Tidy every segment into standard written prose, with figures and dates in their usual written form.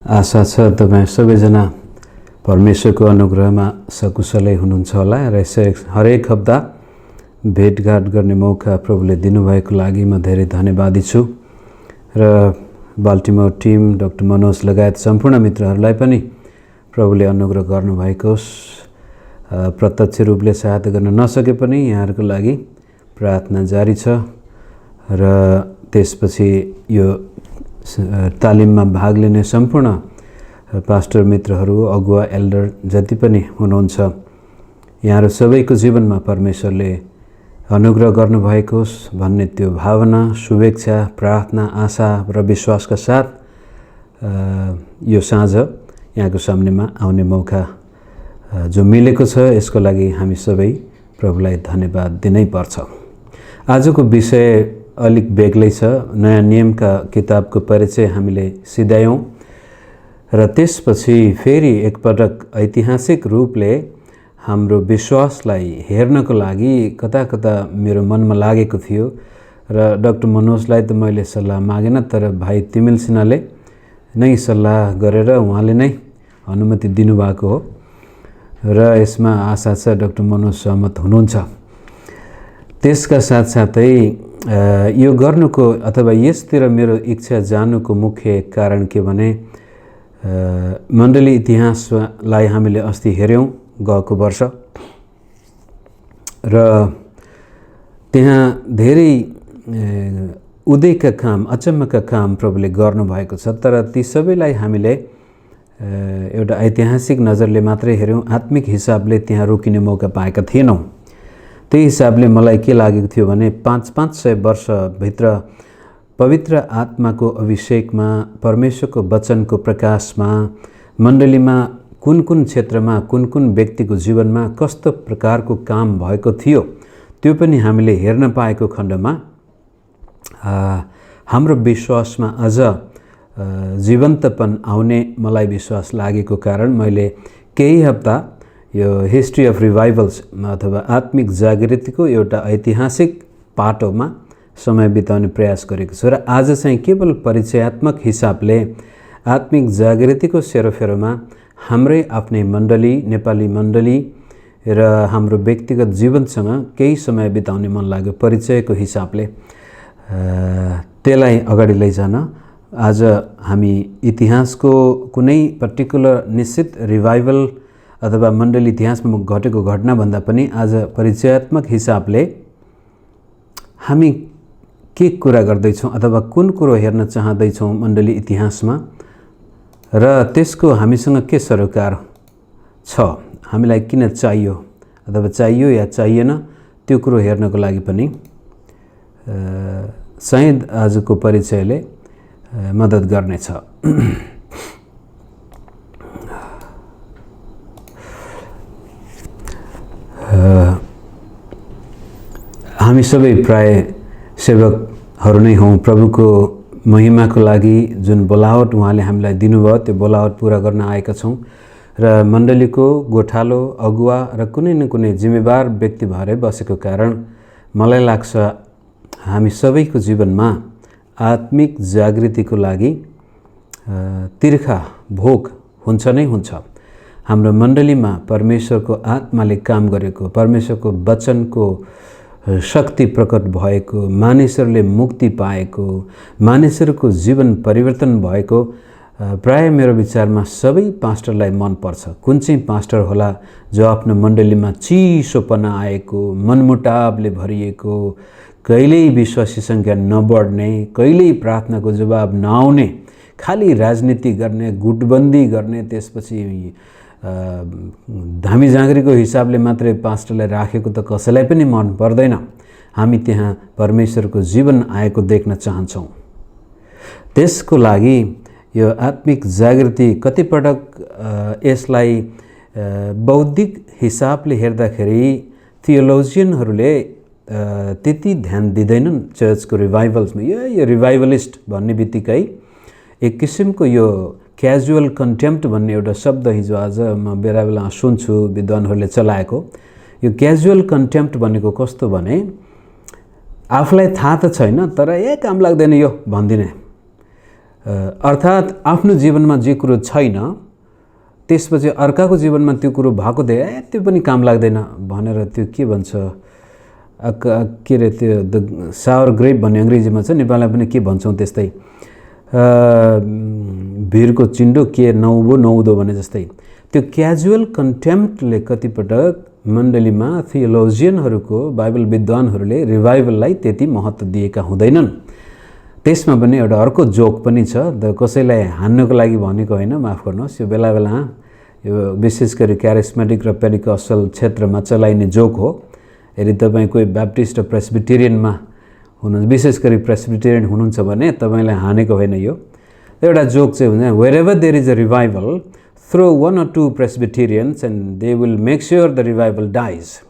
आशा छ तपाईँ सबैजना परमेश्वरको अनुग्रहमा सकुशलै हुनुहुन्छ होला र हरेक हप्ता भेटघाट गर्ने मौका प्रभुले दिनुभएको लागि म धेरै धन्यवादी छु र बाल्टिमोर टिम डाक्टर मनोज लगायत सम्पूर्ण मित्रहरूलाई पनि प्रभुले अनुग्रह गर्नुभएको होस्। प्रत्यक्ष रूपले सहायता गर्न नसके पनि यहाँहरूको लागि प्रार्थना जारी छ र त्यसपछि यो तालिममा भाग लिने सम्पूर्ण पास्टर मित्रहरू, अगुवा, एल्डर जति पनि हुनुहुन्छ, यहाँहरू सबैको जीवनमा परमेश्वरले अनुग्रह गर्नुभएको होस् भन्ने त्यो भावना, शुभेच्छा, प्रार्थना, आशा र विश्वासका साथ यो साँझ यहाँको सामनेमा आउने मौका जो मिलेको छ यसको लागि हामी सबै प्रभुलाई धन्यवाद दिनै पर्छ। आजको विषय अलिक बेग्लै छ। नयाँ नियमका किताबको परिचय हामीले सिधायौँ र त्यसपछि फेरि एकपटक ऐतिहासिक रूपले हाम्रो विश्वासलाई हेर्नको लागि कता कता मेरो मनमा लागेको थियो र डाक्टर मनोजलाई त मैले सल्लाह मागेन, तर भाइ तिमिल सिन्हाले नै सल्लाह गरेर उहाँले नै अनुमति दिनुभएको हो र यसमा आशा छ डाक्टर मनोज सहमत हुनुहुन्छ। त्यसका साथसाथै यो गर्नुको अथवा यसतिर मेरो इच्छा जानुको मुख्य कारण के भने मण्डली इतिहासलाई हामीले अस्ति हेऱ्यौँ गएको वर्ष र त्यहाँ धेरै उदयका काम, अचम्मका काम प्रभुले गर्नुभएको छ, तर ती सबैलाई हामीले एउटा ऐतिहासिक नजरले मात्रै हेऱ्यौँ। आत्मिक हिसाबले त्यहाँ रोकिने मौका पाएका थिएनौँ। त्यही हिसाबले मलाई के लागेको थियो भने 500 वर्षभित्र पवित्र आत्माको अभिषेकमा, परमेश्वरको वचनको प्रकाशमा, मण्डलीमा कुन कुन क्षेत्रमा, कुन कुन व्यक्तिको जीवनमा कस्तो प्रकारको काम भएको थियो त्यो पनि हामीले हेर्न पाएको खण्डमा हाम्रो विश्वासमा अझ जीवन्तपन आउने मलाई विश्वास लागेको कारण मैले केही हप्ता यो हिस्ट्री अफ रिभाइभल्स अथवा आत्मिक जागृतिको एउटा ऐतिहासिक पाटोमा समय बिताउने प्रयास गरेको छु र आज चाहिँ केवल परिचयात्मक हिसाबले आत्मिक जागृतिको सेरोफेरोमा हाम्रै आफ्नै मण्डली, नेपाली मण्डली र हाम्रो व्यक्तिगत जीवनसँग केही समय बिताउने मन लाग्यो। परिचयको हिसाबले त्यसलाई अगाडि लैजान आज हामी इतिहासको कुनै पर्टिकुलर निश्चित रिभाइभल अथवा मण्डली इतिहासमा घटेको घटनाभन्दा पनि आज परिचयात्मक हिसाबले हामी के कुरा गर्दैछौँ अथवा कुन कुरो हेर्न चाहँदैछौँ मण्डली इतिहासमा र त्यसको हामीसँग के सरोकार छ, हामीलाई किन चाहियो अथवा चाहियो या चाहिएन त्यो कुरो हेर्नको लागि पनि सायद आजको परिचयले मद्दत गर्नेछ। हामी सबै प्राय सेवकहरू नै हौँ। प्रभुको महिमाको लागि जुन बोलावट उहाँले हामीलाई दिनुभयो त्यो बोलावट पुरा गर्न आएका छौँ र मण्डलीको गोठालो, अगुवा र कुनै न कुनै जिम्मेवार व्यक्ति भएरै बसेको कारण मलाई लाग्छ हामी सबैको जीवनमा आत्मिक जागृतिको लागि तिर्खा भोग हुन्छ नै हुन्छ। हाम्रो मण्डलीमा परमेश्वरको आत्माले काम गरेको, परमेश्वरको वचनको शक्ति प्रकट भएको, मानिसहरूले मुक्ति पाएको, मानिसहरूको जीवन परिवर्तन भएको प्राय मेरो विचारमा सबै पास्टरलाई मन पर्छ। कुन चाहिँ पास्टर होला जो आफ्नो मण्डलीमा चिसोपना आएको, मनमुटावले भरिएको, कहिल्यै विश्वासी सङ्ख्या नबढ्ने, कहिल्यै प्रार्थनाको जवाब नआउने, खालि राजनीति गर्ने, गुटबन्दी गर्ने, त्यसपछि धामी जाँगरीको हिसाबले मात्रै पास्टरलाई राखेको त कसैलाई पनि मन पर्दैन। हामी त्यहाँ परमेश्वरको जीवन आएको देख्न चाहन्छौँ। त्यसको लागि यो आत्मिक जागृति कतिपटक यसलाई बौद्धिक हिसाबले हेर्दाखेरि थियोलोजियनहरूले त्यति ध्यान दिँदैनन्। चर्चको रिभाइभल्समा यो रिभाइभलिस्ट भन्ने बित्तिकै एक किसिमको यो क्याजुअल कन्टेम्प्ट भन्ने एउटा शब्द हिजो आज म बेला बेला सुन्छु विद्वानहरूले चलाएको। यो क्याजुअल कन्टेम्प्ट भनेको कस्तो भने आफूलाई थाहा त छैन तर काम लाग्दैन यो भनिदिने अर्थात् आफ्नो जीवनमा जे कुरो छैन त्यसपछि अर्काको जीवनमा त्यो कुरो भएको देख्दा त्यो पनि काम लाग्दैन भनेर त्यो के भन्छ के अरे त्यो द सावर ग्रेप भन्ने अङ्ग्रेजीमा छ, नेपालमा पनि के भन्छौँ त्यस्तै भिरको चिन्डो के नौबो नौदो भने जस्तै त्यो क्याजुअल कन्टेम्प्टले कतिपटक मण्डलीमा थियोलोजियनहरूको बाइबल विद्वानहरूले रिभाइभललाई त्यति महत्त्व दिएका हुँदैनन्। त्यसमा पनि एउटा अर्को जोक पनि छ, कसैलाई हान्नुको लागि भनेको होइन, माफ गर्नुहोस्, यो बेला बेला यो विशेष गरी क्यारिस्मेटिक र पेन्टिकस्टल क्षेत्रमा चलाइने जोक हो। यदि तपाईँ कोही ब्याप्टिस्ट र प्रेस्बिटेरियनमा हुनुहुन्छ, विशेष गरी प्रेस्बिटेरियन हुनुहुन्छ भने तपाईँलाई हानेको होइन। यो एउटा जोक चाहिँ हुन्छ, wherever there is a revival through 1 or 2 Presbyterians and they will make sure the revival dies.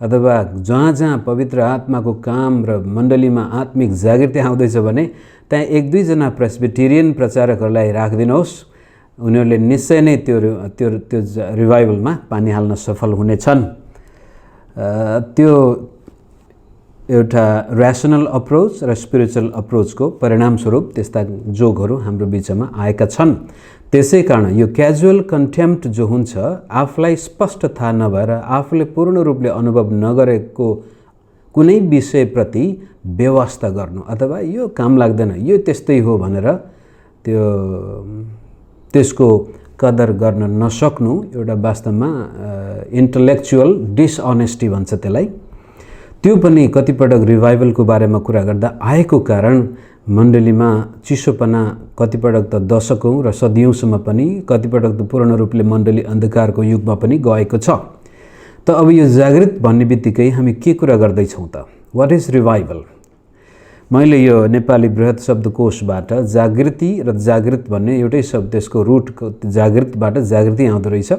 अथवा जहाँ जहाँ पवित्र आत्माको काम र मण्डलीमा आत्मिक जागृति आउँदैछ भने त्यहाँ 1-2 जना प्रेस्बिटेरियन प्रचारकहरूलाई राखिदिनुहोस्, उनीहरूले निश्चय नै त्यो रिभाइभलमा पानी हाल्न सफल हुनेछन्। त्यो एउटा ऱ्यासनल अप्रोच र स्पिरिचुअल अप्रोचको परिणामस्वरूप त्यस्ता जोगहरू हाम्रो बिचमा आएका छन्। त्यसै कारण यो क्याजुअल कन्टेम्प्ट जो हुन्छ, आफूलाई स्पष्ट थाहा नभएर आफूले पूर्ण रूपले अनुभव नगरेको कुनै विषयप्रति व्यवस्था गर्नु अथवा यो काम लाग्दैन, यो त्यस्तै हो भनेर त्यसको कदर गर्न नसक्नु एउटा वास्तवमा इन्टलेक्चुअल डिसअनेस्टी भन्छ त्यसलाई। त्यो पनि कतिपटक रिभाइभलको बारेमा कुरा गर्दा आएको कारण मण्डलीमा चिसोपना कतिपटक त दशकौँ र सदियौँसम्म पनि, कतिपटक त पूर्ण रूपले मण्डली अन्धकारको युगमा पनि गएको छ। त अब यो जागृत भन्ने बित्तिकै हामी के कुरा गर्दैछौँ त? What is revival? मैले यो नेपाली बृहत शब्दकोशबाट जागृति र जागृत भन्ने एउटै शब्द, त्यसको रुटको जागृतबाट जागृति आउँदो रहेछ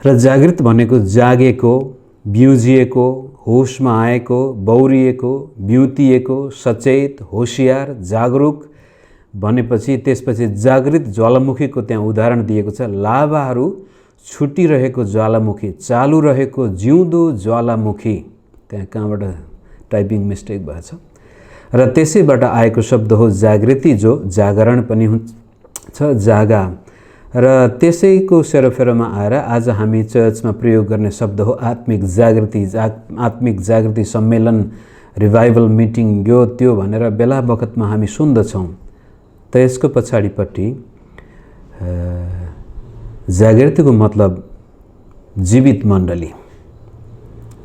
र जागृत भनेको जागेको, ब्युजिएको, होसमा आएको, बौरिएको, ब्युतिएको, सचेत, होसियार, जागरुक भनेपछि त्यसपछि जागृत ज्वालामुखीको त्यहाँ उदाहरण दिएको छ। लाभाहरू छुटिरहेको ज्वालामुखी, चालु रहेको जिउँदो ज्वालामुखी। त्यहाँ कहाँबाट टाइपिङ मिस्टेक भएछ र त्यसैबाट आएको शब्द हो जागृति, जो जागरण पनि हुन्छ, जागा। र त्यसैको सेरोफेरोमा आएर आज हामी चर्चमा प्रयोग गर्ने शब्द हो आत्मिक जागृति। आत्मिक जागृति सम्मेलन, रिभाइभल मिटिङ, यो त्यो भनेर बेला बखतमा हामी सुन्दछौँ। त यसको पछाडिपट्टि जागृतिको मतलब जीवित मण्डली,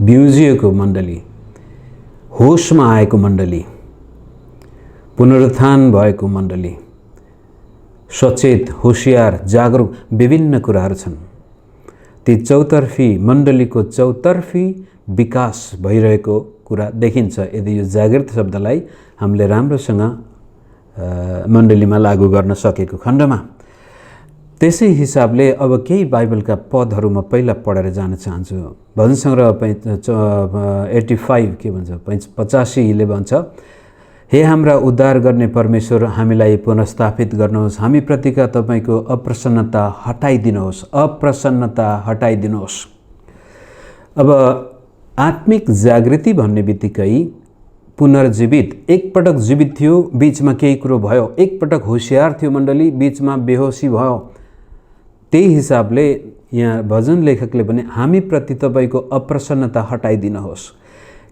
ब्युजिएको मण्डली, होसमा आएको मण्डली, पुनरुत्थान भएको मण्डली, सचेत, होशियार, जागरुक, विभिन्न कुराहरू छन्। ती चौतर्फी मण्डलीको चौतर्फी विकास भइरहेको कुरा देखिन्छ यदि यो जागृत शब्दलाई हामीले राम्रोसँग मण्डलीमा लागू गर्न सकेको खण्डमा। त्यसै हिसाबले अब केही बाइबलका पदहरू म पहिला पढेर जान चाहन्छु। भजन सङ्ग्रह 85 के भन्छ 85ले भन्छ, हे हाम्रा उद्धार गर्ने परमेश्वर, हामीलाई पुनर्स्थापित गर्नुहोस्, हामी प्रतिका तपाईँको अप्रसन्नता हटाइदिनुहोस्, अप्रसन्नता हटाइदिनुहोस्। अब आत्मिक जागृति भन्ने बित्तिकै पुनर्जीवित, एकपटक जीवित थियो, बीचमा केही कुरो भयो, एकपटक होसियार थियो मण्डली, बीचमा बेहोसी भयो। त्यही हिसाबले यहाँ भजन लेखकले पनि हामी प्रति तपाईँको अप्रसन्नता हटाइदिनुहोस्।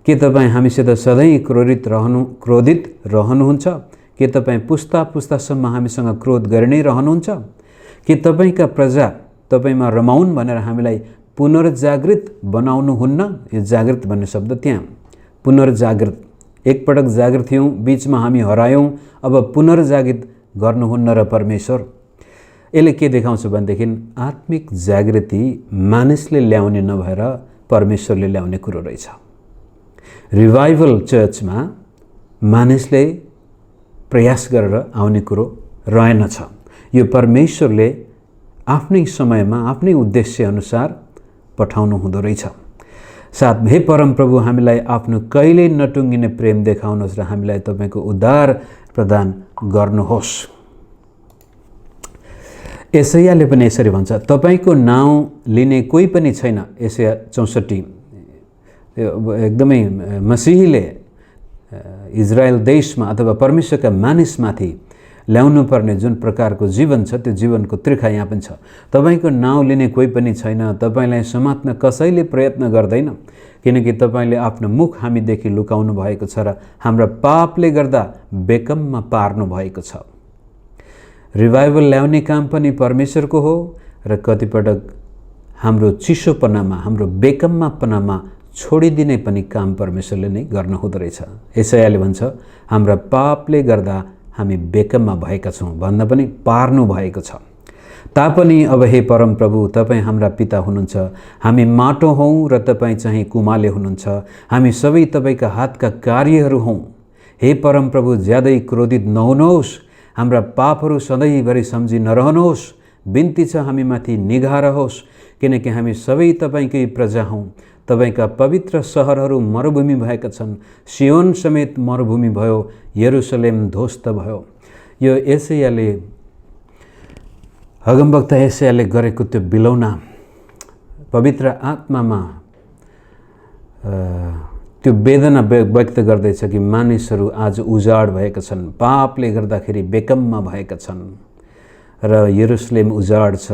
के तपाईँ हामीसित सधैँ क्रोधित रहनुहुन्छ? के तपाईँ पुस्ता पुस्तासम्म हामीसँग क्रोध गरि नै रहनुहुन्छ? के तपाईँका प्रजा तपाईँमा रमाउन् भनेर हामीलाई पुनर्जागृत बनाउनुहुन्न? यो जागृत भन्ने शब्द त्यहाँ पुनर्जागृत, एकपटक जागृत थियौँ, बीचमा हामी हरायौँ, अब पुनर्जागृत गर्नुहुन्न र परमेश्वर। यसले के देखाउँछ भनेदेखि आत्मिक जागृति मानिसले ल्याउने नभएर परमेश्वरले ल्याउने कुरो रहेछ। रिभाइभल चर्चमा मानिसले प्रयास गरेर आउने कुरो रहेनछ। यो परमेश्वरले आफ्नै समयमा आफ्नै उद्देश्य अनुसार पठाउनु हुँदो रहेछ। साथ हे परमप्रभु, हामीलाई आफ्नो कहिल्यै नटुङ्गिने प्रेम देखाउनुहोस् र हामीलाई तपाईँको उद्धार प्रदान गर्नुहोस्। एसायाले पनि यसरी भन्छ, तपाईँको नाउँ लिने कोही पनि छैन। एसाया 64 एकदमै मसीहीले इजरायल देशमा अथवा परमेश्वरका मानिसमाथि ल्याउनु पर्ने जुन प्रकारको जीवन छ त्यो जीवनको त्रिखा यहाँ पनि छ। तपाईको नाउँ लिने कोही पनि छैन, तपाईलाई समात्न कसैले प्रयत्न गर्दैन, किनकि तपाईले आफ्नो मुख हामीदेखि लुकाउनु भएको छ र हाम्रा पापले गर्दा बेकममा पार्नु भएको छ। रिभाइभल ल्याउने काम पनि परमेश्वरको हो र कतिपटक हाम्रो चिसोपनामा, हाम्रो बेकममापनामा छोडिदिने पनि काम परमेश्वरले नै गर्न हुँदो रहेछ। यशायाले भन्छ हाम्रा पापले गर्दा हामी बेकममा भएका छौँ भन्दा पनि पार्नु भएको छ। तापनि अब हे परम प्रभु, तपाईँ हाम्रा पिता हुनुहुन्छ, हामी माटो हौँ र तपाईँ चाहिँ कुमाले हुनुहुन्छ, हामी सबै तपाईँका हातका कार्यहरू हौँ। हे परम प्रभु, ज्यादै क्रोधित नहुनुहोस्, हाम्रा पापहरू सधैँभरि सम्झी नरहनुहोस्, बिन्ती छ हामीमाथि निगाह रहोस्, किनकि हामी सबै तपाईँकै प्रजा हौँ। तपाईँका पवित्र सहरहरू मरुभूमि भएका छन्, सियोन समेत मरुभूमि भयो, यरुशलेम ध्वस्त भयो। यो यशायाले, अगमवक्ता यशायाले गरेको त्यो बिलौना पवित्र आत्मामा त्यो वेदना व्यक्त गर्दैछ कि मानिसहरू आज उजाड भएका छन्, पापले गर्दाखेरि बेकममा भएका छन् र यरुशलेम उजाड छ,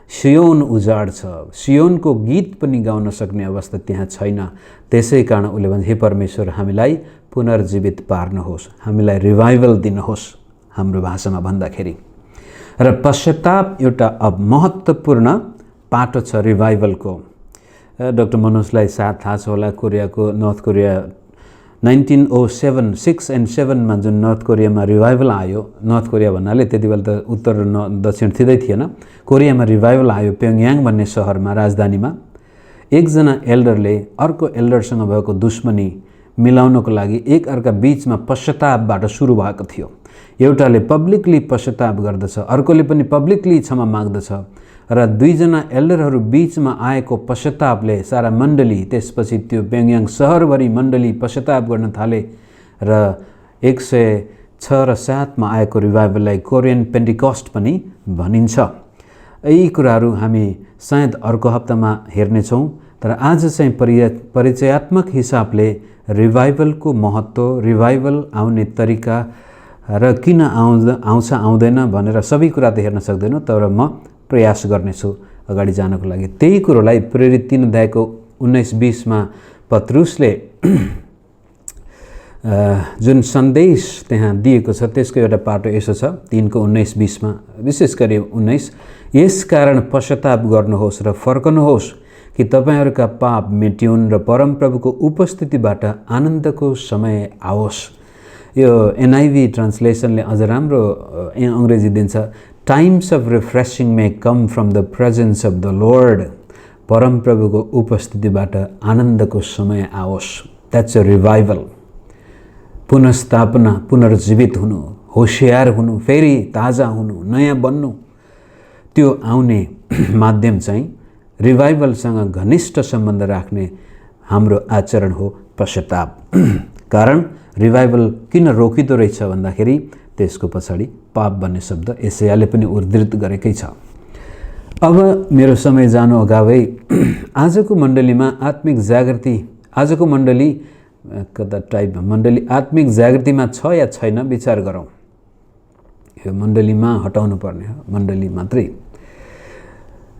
सियोन उजाड छ, सियोनको गीत पनि गाउन सक्ने अवस्था त्यहाँ छैन। त्यसै कारण उसले भन्छ हे परमेश्वर, हामीलाई पुनर्जीवित पार्नुहोस्, हामीलाई रिभाइभल दिनुहोस् हाम्रो भाषामा भन्दाखेरि। र पश्चाताप एउटा अब महत्त्वपूर्ण पाटो छ रिभाइभलको। डाक्टर मनोजलाई साथ थाहा छ होला, कोरियाको नर्थ कोरिया 1907 6 and 7 मा जुन नर्थ कोरियामा रिभाइभल आयो, नर्थ कोरिया भन्नाले त्यति बेला त उत्तर र दक्षिण थिँदै थिएन, कोरियामा रिभाइभल आयो प्योङयाङ भन्ने सहरमा, राजधानीमा। एकजना एल्डरले अर्को एल्डरसँग भएको दुश्मनी मिलाउनको लागि एक अर्का बीचमा पश्चातापबाट सुरु भएको थियो। एउटाले पब्लिकली पश्चाताप गर्दछ, अर्कोले पनि पब्लिकली क्षमा माग्दछ र दुईजना एल्डरहरू बीचमा आएको पश्चातापले सारा मण्डली, त्यसपछि त्यो प्योङयाङ सहरभरि मण्डली पश्चाताप गर्न थाले र 106 र 7 मा आएको रिभाइभललाई कोरियन पेन्टिकस्ट पनि भनिन्छ। यी कुराहरू हामी सायद अर्को हप्तामा हेर्नेछौँ, तर आज चाहिँ परिचयात्मक हिसाबले रिभाइभलको महत्त्व, रिभाइभल आउने तरिका र किन आउँछ आउँदैन भनेर सबै कुरा त हेर्न सक्दैनौँ, तर म प्रयास गर्नेछु अगाडि जानको लागि। त्यही कुरोलाई प्रेरित 3 अध्यायको 19-20 मा पत्रुसले जुन सन्देश त्यहाँ दिएको छ त्यसको एउटा पाटो यसो छ 3 को 19-20 मा, विशेष गरी 19, यसकारण पश्चाताप गर्नुहोस् र फर्कनुहोस् कि तपाईँहरूका पाप मेटिउन् र परमप्रभुको उपस्थितिबाट आनन्दको समय आओस्। यो NIV ट्रान्सलेसनले अझ राम्रो अङ्ग्रेजी दिन्छ, times of refreshing may come from the presence of the lord, परमप्रभुको उपस्थितिबाट आनन्दको समय आओस्। That's a revival. पुनर्स्थापना, पुनर्जीवित हुनु, होशियार हुनु, फेरि ताजा हुनु, नयाँ बन्नु, त्यो आउने माध्यम चाहिँ रिभाइभलसँग घनिष्ठ सम्बन्ध राख्ने हाम्रो आचरण हो पश्चाताप। कारण रिभाइभल किन रोकिँदो रहेछ भन्दाखेरि त्यसको पछाडि पाप भन्ने शब्द यशायाले पनि उद्धृत गरेकै छ। अब मेरो समय जानु अगावै आजको मण्डलीमा आत्मिक जागृति, आजको मण्डली कता टाइप मण्डली आत्मिक जागृतिमा छ या छैन विचार गरौँ। यो मण्डलीमा हटाउनु पर्ने हो, मण्डली मात्रै।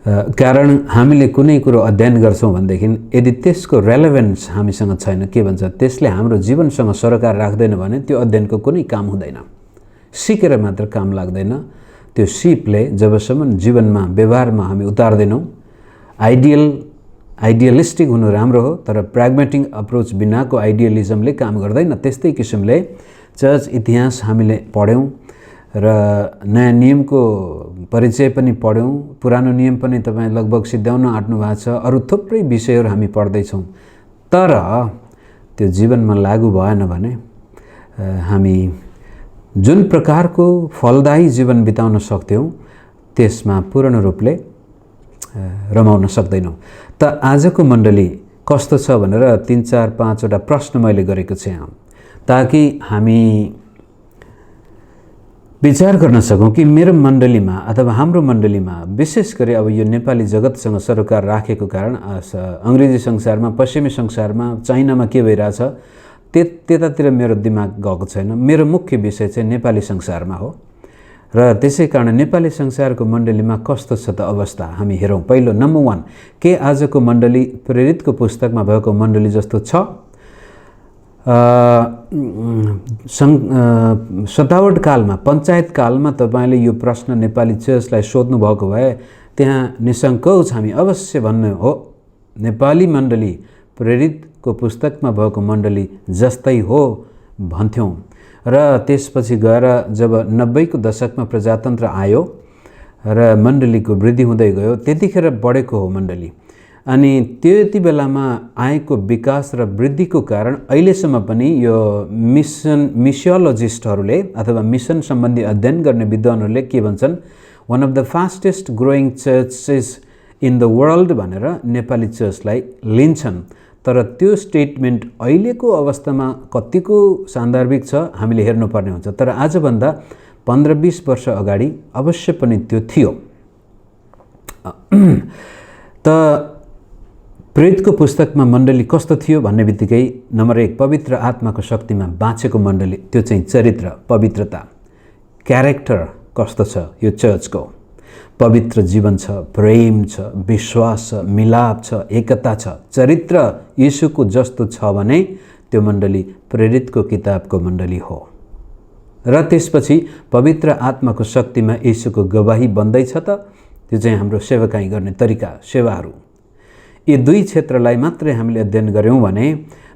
कारण हामीले कुनै कुरो अध्ययन गर्छौँ भनेदेखि यदि त्यसको रेलेभेन्स हामीसँग छैन, के भन्छ, त्यसले हाम्रो जीवनसँग सरोकार राख्दैन भने त्यो अध्ययनको कुनै काम हुँदैन। सिकेर मात्र काम लाग्दैन। त्यो सिपले जबसम्म जीवनमा, व्यवहारमा हामी उतार्दैनौँ, आइडियलिस्टिक हुनु राम्रो हो, तर प्राग्मेटिक अप्रोच बिनाको आइडियलिजमले काम गर्दैन। त्यस्तै किसिमले चर्च इतिहास हामीले पढ्यौँ र नयाँ नियमको परिचय पनि पढ्यौँ, पुरानो नियम पनि तपाईँ लगभग सिद्ध्याउन आँट्नु भएको छ, अरू थुप्रै विषयहरू हामी पढ्दैछौँ। तर त्यो जीवनमा लागू भएन भने हामी जुन प्रकारको फलदायी जीवन बिताउन सक्थ्यौँ त्यसमा पूर्ण रूपले रमाउन सक्दैनौँ। त आजको मण्डली कस्तो छ भनेर 3, 4, 5 वटा प्रश्न मैले गरेको छु यहाँ, ताकि हामी विचार गर्न सकौँ कि मेरो मण्डलीमा अथवा हाम्रो मण्डलीमा, विशेष गरी अब यो नेपाली जगतसँग सरोकार राखेको कारण अङ्ग्रेजी संसारमा, पश्चिमी संसारमा, चाइनामा के भइरहेछ त्यतातिर मेरो दिमाग गएको छैन। मेरो मुख्य विषय चाहिँ नेपाली संसारमा हो र त्यसै कारण नेपाली संसारको मण्डलीमा कस्तो छ त अवस्था हामी हेरौँ। पहिलो नम्बर 1, के आजको मण्डली प्रेरितको पुस्तकमा भएको मण्डली जस्तो छ? सतावट कालमा, पञ्चायत कालमा तपाईँले यो प्रश्न नेपाली चर्चलाई सोध्नु भएको भए त्यहाँ निसङ्कोच हामी अवश्य भन्ने हो, नेपाली मण्डली प्रेरितको पुस्तकमा भएको मण्डली जस्तै हो भन्थ्यौँ। र त्यसपछि गएर जब 90को दशकमा प्रजातन्त्र आयो र मण्डलीको वृद्धि हुँदै गयो, त्यतिखेर बढेको हो मण्डली। अनि त्यति बेलामा आएको विकास र वृद्धिको कारण अहिलेसम्म पनि यो मिसियोलोजिस्टहरूले अथवा मिसन सम्बन्धी अध्ययन गर्ने विद्वानहरूले के भन्छन्, one of the fastest growing churches in the world भनेर नेपाली चर्चलाई लिन्छन्। तर त्यो स्टेटमेन्ट अहिलेको अवस्थामा कतिको सान्दर्भिक छ हामीले हेर्नुपर्ने हुन्छ। तर आजभन्दा 15-20 वर्ष अगाडि अवश्य पनि त्यो थियो। त प्रेरितको पुस्तकमा मण्डली कस्तो थियो भन्ने बित्तिकै नम्बर 1, पवित्र आत्माको शक्तिमा बाँचेको मण्डली, त्यो चाहिँ चरित्र, पवित्रता, क्यारेक्टर कस्तो छ यो चर्चको। पवित्र जीवन छ, प्रेम छ, विश्वास छ, मिलाप छ, एकता छ, चरित्र यीशुको जस्तो छ भने त्यो मण्डली प्रेरितको किताबको मण्डली हो। र त्यसपछि पवित्र आत्माको शक्तिमा यीशुको गवाही बन्दैछ त त्यो चाहिँ हाम्रो सेवकाई गर्ने तरिका, सेवाहरू। यी दुई क्षेत्रलाई मात्रै हामीले अध्ययन गऱ्यौँ भने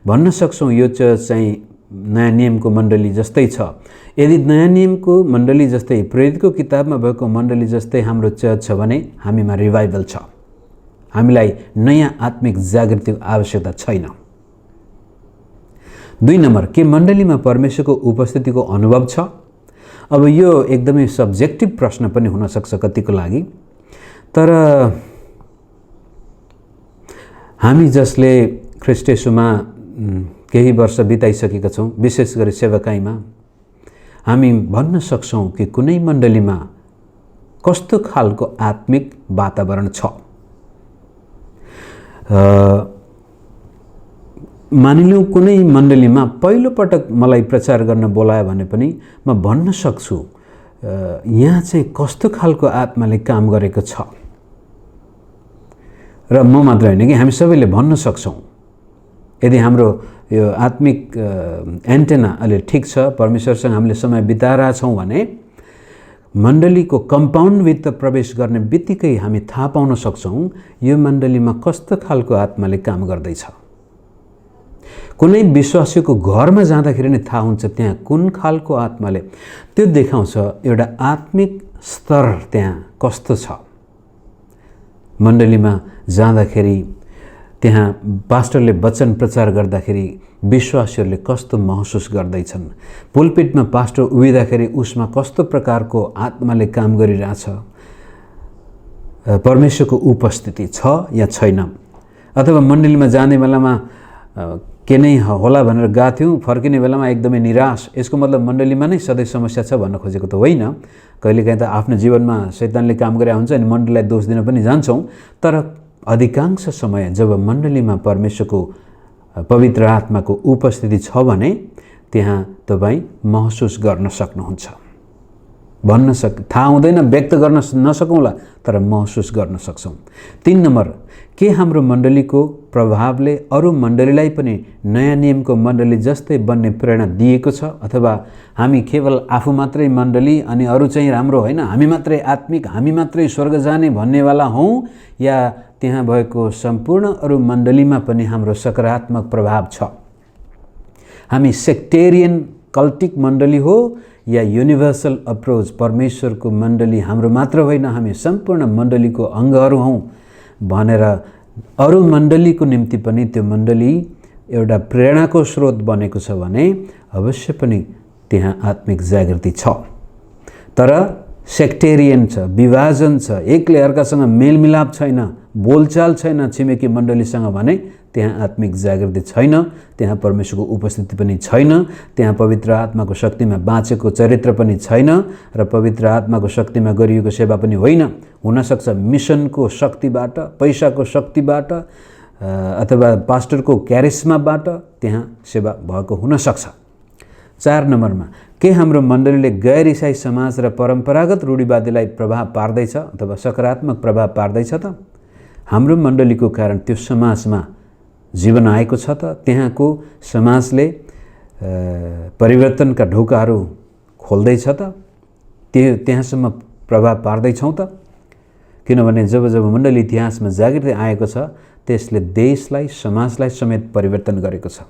भन्न सक्छौँ यो चर्च चाहिँ नयाँ नियमको मण्डली जस्तै छ। यदि नयाँ नियमको मण्डली जस्तै, प्रेरितको किताबमा भएको मण्डली जस्तै हाम्रो चर्च छ भने हामीमा रिभाइभल छ, हामीलाई नयाँ आत्मिक जागृतिको आवश्यकता छैन। 2 नम्बर, के मण्डलीमा परमेश्वरको उपस्थितिको अनुभव छ? अब यो एकदमै सब्जेक्टिभ प्रश्न पनि हुनसक्छ कतिको लागि, तर हामी जसले ख्रीष्ट येशूमा केही वर्ष बिताइसकेका छौँ, विशेष गरी सेवकाईमा, हामी भन्न सक्छौँ कि कुनै मण्डलीमा कस्तो खालको आत्मिक वातावरण छ। मानिलिउँ कुनै मण्डलीमा पहिलो पटक मलाई प्रचार गर्न बोलायो भने पनि म भन्न सक्छु यहाँ चाहिँ कस्तो खालको आत्माले काम गरेको छ। र म मात्र होइन कि हामी सबैले भन्न सक्छौँ। यदि हाम्रो यो आत्मिक एन्टेना अलि ठिक छ, परमेश्वरसँग हामीले समय बिताइरहेका छौँ भने मण्डलीको कम्पाउन्डभित्र प्रवेश गर्ने बित्तिकै हामी थाहा पाउन सक्छौँ यो मण्डलीमा कस्तो खालको आत्माले काम गर्दैछ। कुनै विश्वासीको घरमा जाँदाखेरि नै थाहा हुन्छ त्यहाँ कुन खालको आत्माले, त्यो देखाउँछ एउटा आत्मिक स्तर त्यहाँ कस्तो छ। मण्डलीमा जाँदाखेरि त्यहाँ पास्टरले वचन प्रचार गर्दाखेरि विश्वासीहरूले कस्तो महसुस गर्दैछन्, पुलपिटमा पास्टर उभिँदाखेरि उसमा कस्तो प्रकारको आत्माले काम गरिरहेछ, परमेश्वरको उपस्थिति छ या छैन। अथवा मण्डलीमा जाने बेलामा के नै होला भनेर गएको थियौँ, फर्किने बेलामा एकदमै निराश, यसको मतलब मण्डलीमा नै सधैँ समस्या छ भन्न खोजेको त होइन। कहिलेकाहीँ त आफ्नो जीवनमा शैतानले काम गरे हुन्छ अनि मण्डलीलाई दोष दिन पनि जान्छौँ। तर अधिकांश समय जब मण्डलीमा परमेश्वरको पवित्र आत्माको उपस्थिति छ भने त्यहाँ तपाईँ महसुस गर्न सक्नुहुन्छ। थाहा हुँदैन, व्यक्त गर्न नसकौँला, तर महसुस गर्न सक्छौँ। 3 नम्बर, के हाम्रो मण्डलीको प्रभावले अरू मण्डलीलाई पनि नयाँ नियमको मण्डली जस्तै बन्ने प्रेरणा दिएको छ? अथवा हामी केवल आफू मात्रै मण्डली अनि अरू चाहिँ राम्रो होइन, हामी मात्रै आत्मिक, हामी मात्रै स्वर्ग जाने भन्नेवाला हौँ, या त्यहाँ भएको सम्पूर्ण अरू मण्डलीमा पनि हाम्रो सकारात्मक प्रभाव छ? हामी सेक्टेरियन कल्टिक मण्डली हो या युनिभर्सल अप्रोच परमेश्वरको मण्डली हाम्रो मात्र होइन, हामी सम्पूर्ण मण्डलीको अङ्गहरू हौँ भनेर अरू मण्डलीको निम्ति पनि त्यो मण्डली एउटा प्रेरणाको स्रोत बनेको छ भने अवश्य पनि त्यहाँ आत्मिक जागृति छ। तर सेक्टेरियन छ, विभाजन छ, एकले अर्कासँग मेलमिलाप छैन, बोलचाल छैन छिमेकी मण्डलीसँग भने त्यहाँ आत्मिक जागृति छैन, त्यहाँ परमेश्वरको उपस्थिति पनि छैन, त्यहाँ पवित्र आत्माको शक्तिमा बाँचेको चरित्र पनि छैन र पवित्र आत्माको शक्तिमा गरिएको सेवा पनि होइन। हुनसक्छ मिसनको शक्तिबाट, पैसाको शक्तिबाट अथवा पास्टरको क्यारिस्माबाट त्यहाँ सेवा भएको हुनसक्छ। 4 नम्बरमा, के हाम्रो मण्डलीले गैर इसाई समाज र परम्परागत रूढिवादीलाई प्रभाव पार्दैछ अथवा सकारात्मक प्रभाव पार्दैछ त? हाम्रो मण्डलीको कारण त्यो समाजमा जीवन आएको छ त? त्यहाँको समाजले परिवर्तनका ढोकाहरू खोल्दैछ त? त्यहाँसम्म प्रभाव पार्दैछौँ त? किनभने जब जब मण्डली इतिहासमा जागृति आएको छ त्यसले देशलाई समाजलाई समेत परिवर्तन गरेको छ।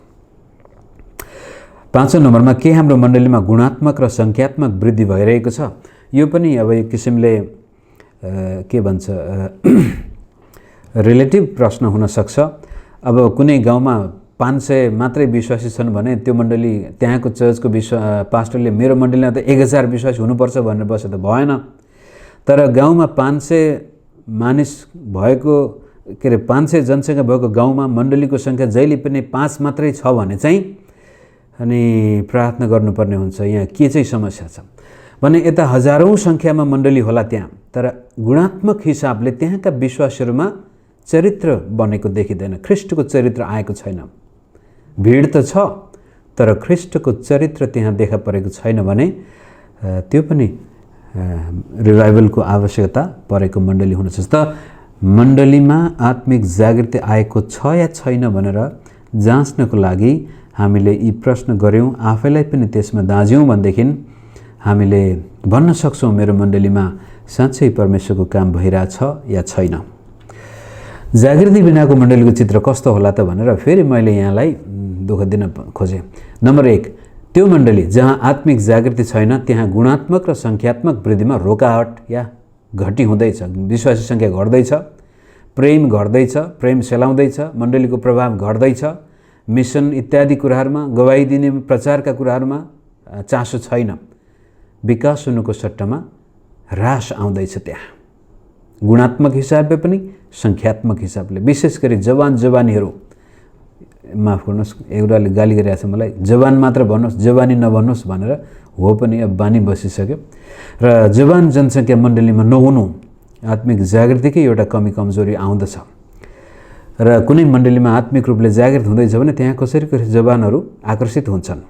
5औं नम्बरमा के हाम्रो मण्डलीमा गुणात्मक र सङ्ख्यात्मक वृद्धि भइरहेको छ? यो पनि अब एक किसिमले के भन्छ रिलेटिभ प्रश्न हुन सक्छ। अब कुनै गाउँमा 500 मात्रै विश्वासी छन् भने त्यो मण्डली त्यहाँको चर्चको पास्टरले मेरो मण्डलीमा त 1000 विश्वासी हुनुपर्छ भनेर बसे त भएन। तर गाउँमा 500 मानिस भएको के अरे 500 जनसङ्ख्या भएको गाउँमा मण्डलीको सङ्ख्या जहिले पनि 5 मात्रै छ भने चाहिँ अनि प्रार्थना गर्नुपर्ने हुन्छ। यहाँ के चाहिँ समस्या छ भने यता हजारौं सङ्ख्यामा मण्डली होला त्यहाँ, तर गुणात्मक हिसाबले त्यहाँका विश्वासीहरूमा चरित्र बनेको देखिँदैन, ख्रिस्टको चरित्र आएको छैन। भिड त छ तर ख्रिस्टको चरित्र त्यहाँ देखा परेको छैन भने त्यो पनि रिभाइभलको आवश्यकता परेको मण्डली हुन सक्छ। त मण्डलीमा आत्मिक जागृति आएको छ या छैन भनेर जाँच्नको लागि हामीले यी प्रश्न गऱ्यौँ, आफैलाई पनि त्यसमा दाँज्यौँ भनेदेखि हामीले भन्न सक्छौँ मेरो मण्डलीमा साँच्चै परमेश्वरको काम भइरहेछ या छैन। जागृति बिनाको मण्डलीको चित्र कस्तो होला त भनेर फेरि मैले यहाँलाई दुःख दिन खोजेँ। नम्बर 1, त्यो मण्डली जहाँ आत्मिक जागृति छैन त्यहाँ गुणात्मक र सङ्ख्यात्मक वृद्धिमा रोकावट या घटी हुँदैछ, विश्वासी सङ्ख्या घट्दैछ, प्रेम घट्दैछ, प्रेम सेलाउँदैछ, मण्डलीको प्रभाव घट्दैछ, मिसन इत्यादि कुराहरूमा गवाही दिने प्रचारका कुराहरूमा चासो छैन। विकास हुनुको सट्टामा ह्रास आउँदैछ त्यहाँ, गुणात्मक हिसाबले पनि सङ्ख्यात्मक हिसाबले। विशेष गरी जवानीहरू, माफ गर्नुहोस् एउटाले गाली गरिरहेको छ मलाई, जवान मात्र भन्नुहोस् जवानी नभन्नुहोस् भनेर हो पनि अब बानी बसिसक्यो। र जवान जनसङ्ख्या मण्डलीमा नहुनु आत्मिक जागृतिकै एउटा कमी कमजोरी आउँदछ। र कुनै मण्डलीमा आत्मिक रूपले जागृत हुँदैछ भने त्यहाँ कसरी जवानहरू आकर्षित हुन्छन्।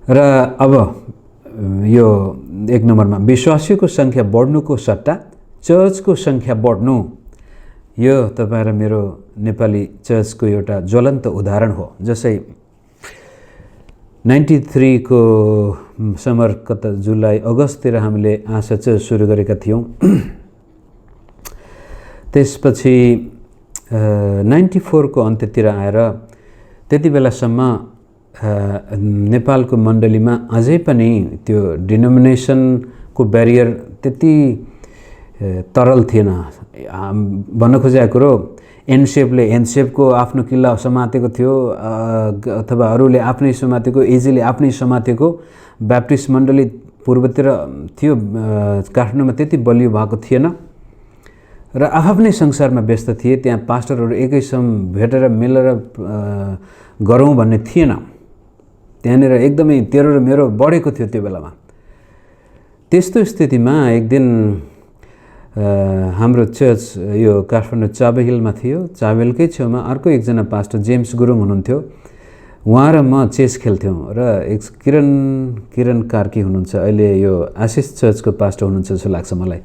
र अब यो 1 नम्बरमा विश्वासीको सङ्ख्या बढ्नुको सट्टा चर्चको सङ्ख्या बढ्नु, यो तपाईँ र मेरो नेपाली चर्चको एउटा ज्वलन्त उदाहरण हो। जसै 93 को समर कता जुलाई अगस्ततिर हामीले आशा चर्च सुरु गरेका थियौँ। त्यसपछि 94 को अन्त्यतिर आएर त्यति बेलासम्म नेपालको मण्डलीमा अझै पनि त्यो डिनोमिनेसनको ब्यारियर त्यति तरल थिएन। भन्न खोजेको कुरो एनसेपले एनसेपको आफ्नो किल्ला समातेको थियो अथवा अरूले आफ्नै समातेको, एजीले आफ्नै समातेको, ब्याप्टिस्ट मण्डली पूर्वतिर थियो, काठमाडौँमा त्यति बलियो भएको थिएन र आफ्नै संसारमा व्यस्त थिए। त्यहाँ पास्टरहरू एकैसँग भेटेर मिलेर गरौँ भन्ने थिएन। त्यहाँनिर एकदमै तेरो र मेरो बढेको थियो त्यो बेलामा। त्यस्तो स्थितिमा एक दिन हाम्रो चर्च यो काठमाडौँ चाबेहिलमा थियो। चाबेहिलकै छेउमा अर्को एकजना पास्टर जेम्स गुरुङ हुनुहुन्थ्यो। उहाँ र म चेस खेल्थ्यौँ र एक किरण कार्की हुनुहुन्छ, अहिले यो आशिष चर्चको पास्टर हुनुहुन्छ जस्तो लाग्छ मलाई।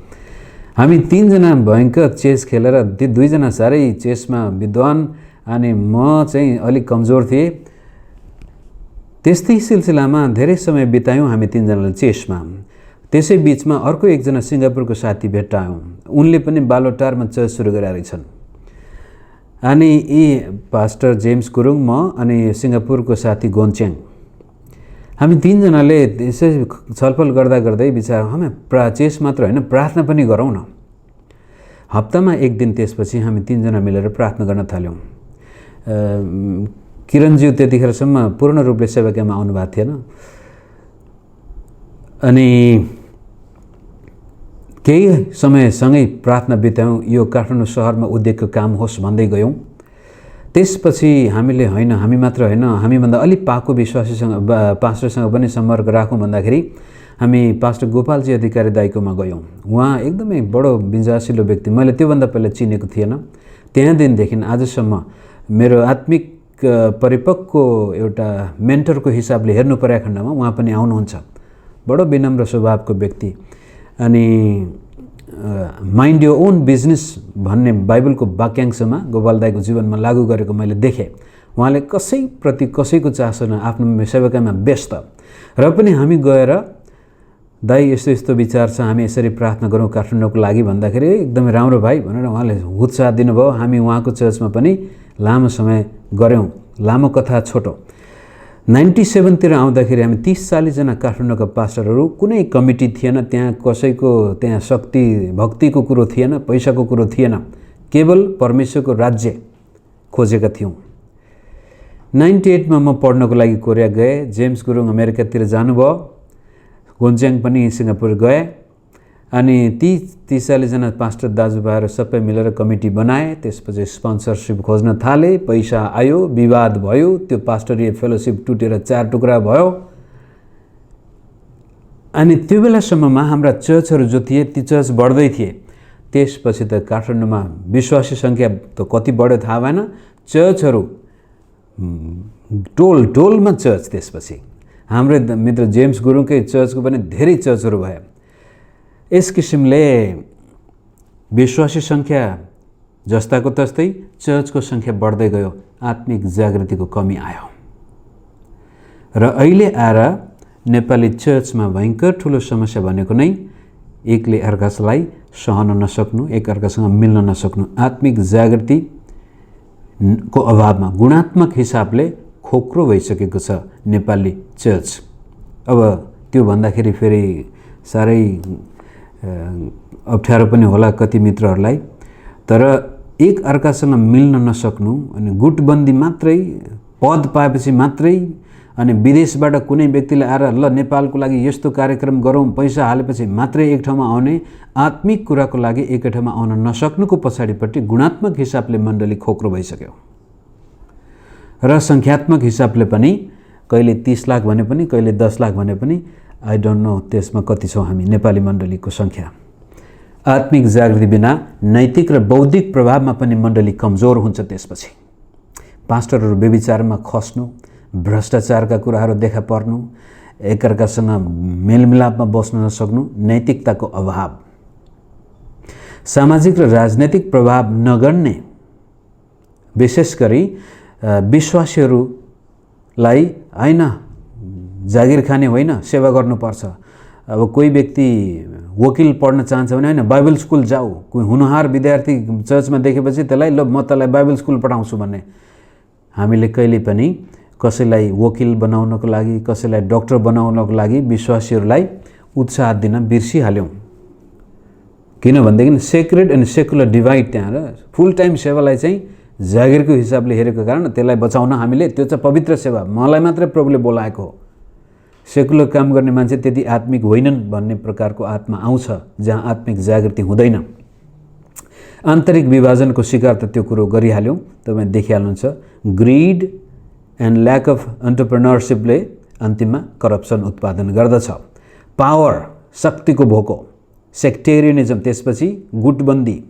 हामी 3 जना भयङ्कर चेस खेलेर ती 2 जना साह्रै चेसमा विद्वान अनि म चाहिँ अलिक कमजोर थिएँ। त्यस्तै सिलसिलामा धेरै समय बितायौँ हामी 3 जनाले चेसमा। त्यसै बिचमा अर्को एकजना सिङ्गापुरको साथी भेट्टायौँ। उनले पनि बालोटारमा चर्च सुरु गरेका रहेछन्। अनि यी पास्टर जेम्स गुरुङ, म अनि सिङ्गापुरको साथी गोन्च्याङ, हामी 3 जनाले त्यसै छलफल गर्दा गर्दै विचार हामी चेस मात्र होइन प्रार्थना पनि गरौँ न। हप्तामा 1 दिन त्यसपछि हामी 3 जना मिलेर प्रार्थना गर्न थाल्यौँ। किरणज्यू त्यतिखेरसम्म पूर्ण रूपले सेवाकामा आउनुभएको थिएन। अनि केही समयसँगै प्रार्थना बितायौँ। यो काठमाडौँ शहरमा उद्योगको काम होस् भन्दै गयौँ। त्यसपछि हामीले होइन, हामी मात्र होइन, हामीभन्दा अलिक पाको विश्वासीसँग पास्टरसँग पनि सम्पर्क राखौँ भन्दाखेरि हामी पास्टर गोपालजी अधिकारी दाइकोमा गयौँ। उहाँ एकदमै बडो विन्जासिलो व्यक्ति, मैले त्योभन्दा पहिला चिनेको थिएन। त्यहाँ दिनदेखि आजसम्म मेरो आत्मिक परिपक्व एउटा मेन्टरको हिसाबले हेर्नु परेको खण्डमा उहाँ पनि आउनुहुन्छ। बडो विनम्र स्वभावको व्यक्ति। अनि माइन्ड योर ओन बिजनेस भन्ने बाइबलको वाक्यांशमा गोपाल दाईको जीवनमा लागू गरेको मैले देखेँ। उहाँले कसैप्रति कसैको चासो न, आफ्नो सेवाकामा व्यस्त र पनि हामी गएर दाई यस्तो यस्तो विचार छ, हामी यसरी प्रार्थना गरौँ काठमाडौँको लागि भन्दाखेरि एकदमै राम्रो भाइ भनेर उहाँले उत्साह दिनुभयो। हामी उहाँको चर्चमा पनि लामो समय गऱ्यौँ, लामो कथा छोटो। 97 तिर आउँदाखेरि हामी 30-40 जना काठमाडौँका पास्टरहरू, कुनै कमिटी थिएन त्यहाँ, कसैको त्यहाँ शक्ति भक्तिको कुरो थिएन, पैसाको कुरो थिएन, केवल परमेश्वरको राज्य खोजेका थियौँ। 98 मा म पढ्नको लागि कोरिया गएँ। जेम्स गुरुङ अमेरिकातिर जानुभयो, गोन्च्याङ पनि सिङ्गापुर गए। अनि 30-40 जना पास्टर दाजुभाइहरू सबै मिलेर कमिटी बनाए। त्यसपछि स्पोन्सरसिप खोज्न थाले, पैसा आयो, विवाद भयो, त्यो पास्टरीय फेलोसिप टुटेर 4 टुक्रा भयो। अनि त्यो बेलासम्ममा हाम्रा चर्चहरू जो थिए ती चर्च बढ्दै थिए। त्यसपछि त काठमाडौँमा विश्वासी सङ्ख्या त कति बढ्यो थाहा भएन, चर्चहरू टोलमा चर्च। त्यसपछि हाम्रो मित्र जेम्स गुरुङकै चर्चको पनि धेरै चर्चहरू भए। यस किसिमले विश्वासी सङ्ख्या जस्ताको तस्तै चर्चको सङ्ख्या बढ्दै गयो। आत्मिक जागृतिको कमी आयो र अहिले आएर नेपाली चर्चमा भयङ्कर ठुलो समस्या भनेको नै एकले अर्कालाई सहन नसक्नु, एकअर्कासँग मिल्न नसक्नु, आत्मिक जागृतिको अभावमा गुणात्मक हिसाबले खोक्रो भइसकेको छ नेपाली चर्च। अब त्यो भन्दाखेरि फेरि साह्रै अप्ठ्यारो पनि होला कति मित्रहरूलाई, तर एक अर्कासँग मिल्न नसक्नु अनि गुटबन्दी मात्रै, पद पाएपछि मात्रै, अनि विदेशबाट कुनै व्यक्तिले आएर ल नेपालको लागि यस्तो कार्यक्रम गरौँ पैसा हालेपछि मात्रै एक ठाउँमा आउने, आत्मिक कुराको लागि एकै ठाउँमा आउन नसक्नुको पछाडिपट्टि गुणात्मक हिसाबले मण्डली खोक्रो भइसक्यो र सङ्ख्यात्मक हिसाबले पनि कहिले 30 लाख भने पनि कहिले 10 लाख भने पनि आई डोन्ट नो त्यसमा कति छौँ हामी नेपाली मण्डलीको सङ्ख्या। आत्मिक जागृति बिना नैतिक र बौद्धिक प्रभावमा पनि मण्डली कमजोर हुन्छ। त्यसपछि पास्टरहरू व्यभिचारमा खस्नु, भ्रष्टाचारका कुराहरू देखा पर्नु, एकअर्कासँग मेलमिलापमा बस्न नसक्नु, नैतिकताको अभाव, सामाजिक र राजनैतिक प्रभाव नगर्ने, विशेष गरी विश्वासीहरूलाई होइन जागिर खाने होइन, सेवा गर्नुपर्छ। अब कोही व्यक्ति वकिल पढ्न चाहन्छ भने होइन बाइबल स्कुल जाऊ, कोही हुनहार विद्यार्थी चर्चमा देखेपछि त्यसलाई ल म तँलाई बाइबल स्कुल पढाउँछु भन्ने। हामीले कहिले पनि कसैलाई वकिल बनाउनको लागि, कसैलाई डाक्टर बनाउनको लागि विश्वासीहरूलाई उत्साह दिन बिर्सिहाल्यौँ। किनभनेदेखि सेक्रेड एन्ड सेकुलर डिभाइड त्यहाँ र फुल टाइम सेवालाई चाहिँ जागिरको हिसाबले हेरेको कारण त्यसलाई बचाउन हामीले, त्यो चाहिँ पवित्र सेवा, मलाई मात्रै प्रभुले बोलाएको हो। सेकुलर काम गर्ने मान्छे त्यति आत्मिक होइनन् भन्ने प्रकारको आत्मा आउँछ जहाँ आत्मिक जागृति हुँदैन। आन्तरिक विभाजनको शिकार त त्यो कुरो गरिहाल्यौँ, तपाईँ देखिहाल्नुहुन्छ। ग्रिड एन्ड ल्याक अफ एन्टरप्रेन्योरसिपले अन्तिममा करप्सन उत्पादन गर्दछ। पावर, शक्तिको भोको, सेक्टेरियनिजम, त्यसपछि गुटबन्दी,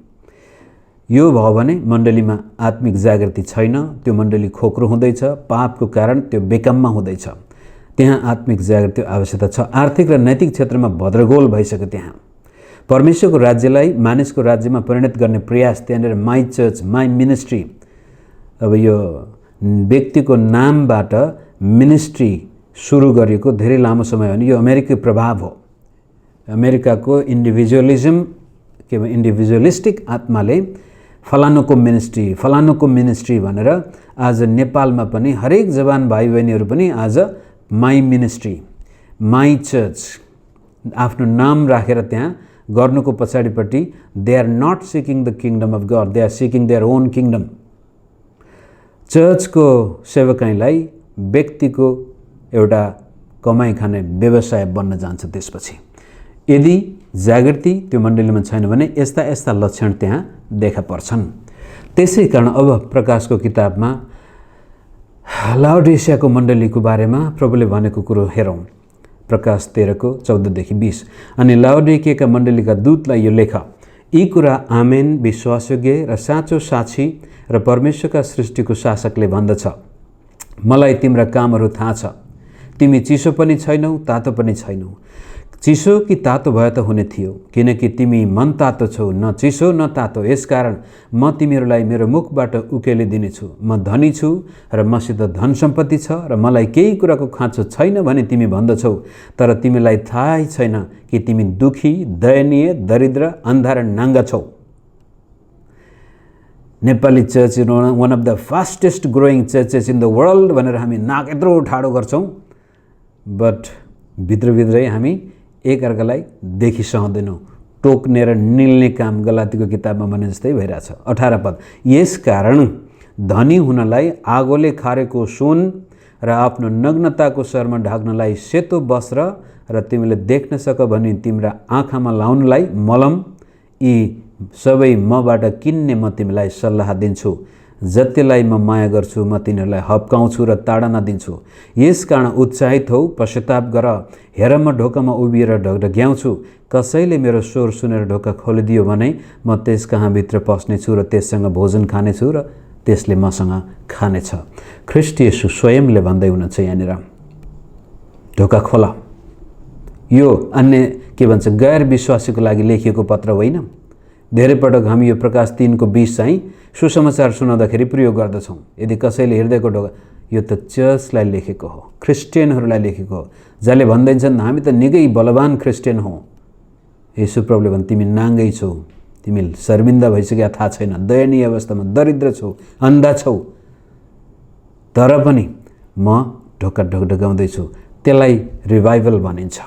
यो भयो भने मण्डलीमा आत्मिक जागृति छैन, त्यो मण्डली खोक्रो हुँदैछ। पापको कारण त्यो बेकाममा हुँदैछ। त्यहाँ आत्मिक जागृति आवश्यकता छ। आर्थिक र नैतिक क्षेत्रमा भद्रगोल भइसक्यो। त्यहाँ परमेश्वरको राज्यलाई मानिसको राज्यमा परिणत गर्ने प्रयास, त्यहाँनिर माई चर्च, माई मिनिस्ट्री, अब यो व्यक्तिको नामबाट मिनिस्ट्री सुरु गरिएको धेरै लामो समय हो नि। यो अमेरिकी प्रभाव हो। अमेरिकाको इन्डिभिजुअलिजम के इन्डिभिजुअलिस्टिक आत्माले फलानुको मिनिस्ट्री भनेर आज नेपालमा पनि हरेक जवान भाइ बहिनीहरू पनि आज माई मिनिस्ट्री, माई चर्च आफ्नो नाम राखेर त्यहाँ गर्नुको पछाडिपट्टि they are not seeking the kingdom of God, they are seeking their own kingdom. चर्चको सेवकाईलाई व्यक्तिको एउटा कमाइ खाने व्यवसाय बन्न जान्छ। त्यसपछि यदि जागृति त्यो मण्डलीमा छैन भने यस्ता यस्ता लक्षण त्यहाँ देखा पर्छन्। त्यसै कारण अब प्रकाशको किताबमा लाउडिसियाको मण्डलीको बारेमा प्रभुले भनेको कुरो हेरौँ। प्रकाश 13:14-20। अनि लाउडिकियाका मण्डलीका दूतलाई यो लेख, यी कुरा आमेन, विश्वासयोग्य र साँचो साक्षी र परमेश्वरका सृष्टिको शासकले भन्दछ। मलाई तिम्रा कामहरू थाहा छ, तिमी चिसो पनि छैनौ तातो पनि छैनौ। चिसो कि तातो भए त हुने थियो, किनकि तिमी मन तातो छौ, न चिसो न तातो। यसकारण म तिमीहरूलाई मेरो मुखबाट उकेलिदिनेछु। म धनी छु र मसित धन सम्पत्ति छ र मलाई केही कुराको खाँचो छैन भनी तिमी भन्दछौ, तर तिमीलाई थाहै छैन कि तिमी दुखी, दयनीय, दरिद्र, अन्धा र नाङ्गा छौ। Nepali church is one of the fastest growing churches in the world भनेर हामी नाक यत्रो ठाडो गर्छौँ, बट भित्रभित्रै हामी एकअर्कालाई देखिसहँदैनौँ। टोक्ने र निल्ने काम गलातीको किताबमा भने जस्तै भइरहेछ। 18 पद, यसकारण धनी हुनलाई आगोले खारेको सुन र आफ्नो नग्नताको शर्म ढाक्नलाई सेतो वस्त्र र तिमीले देख्न सक भनी तिम्रा आँखामा लाउनलाई मलम, यी सबै मबाट किन्ने म तिमीलाई सल्लाह दिन्छु। जतिलाई म माया गर्छु म तिनीहरूलाई हप्काउँछु र ताडना दिन्छु। यसकारण उत्साहित हौ, पश्चाताप गर। हेर म ढोकामा उभिएर ढकढक्याउँछु। कसैले मेरो स्वर सुनेर ढोका खोलिदियो भने म त्यस कहाँ भित्र पस्नेछु र त्यससँग भोजन खानेछु र त्यसले मसँग खानेछ। ख्रीष्ट येशू स्वयंले भन्दै हुनुहुन्छ यहाँनिर, ढोका खोला। यो अन्य के भन्छ गैर विश्वासीको लागि लेखिएको पत्र होइन। धेरै पटक हामी यो प्रकाश 3:20 चाहिँ सुसमाचार सुनाउँदाखेरि प्रयोग गर्दछौँ। यदि कसैले हृदयको ढोका, यो त चर्चलाई लेखेको हो, क्रिस्चियनहरूलाई लेखेको हो, जसले भन्दैछन् हामी त निकै बलवान क्रिस्चियन हौँ। येशू प्रभुले भन् तिमी नाङ्गै छौ, तिमी शर्मिन्दा भइसक्या थाहा छैन, दयनीय अवस्थामा, दरिद्र छौ, अन्धा छौ, तर पनि म ढोका ढकढकाउँदैछु। त्यसलाई रिभाइभल भनिन्छ।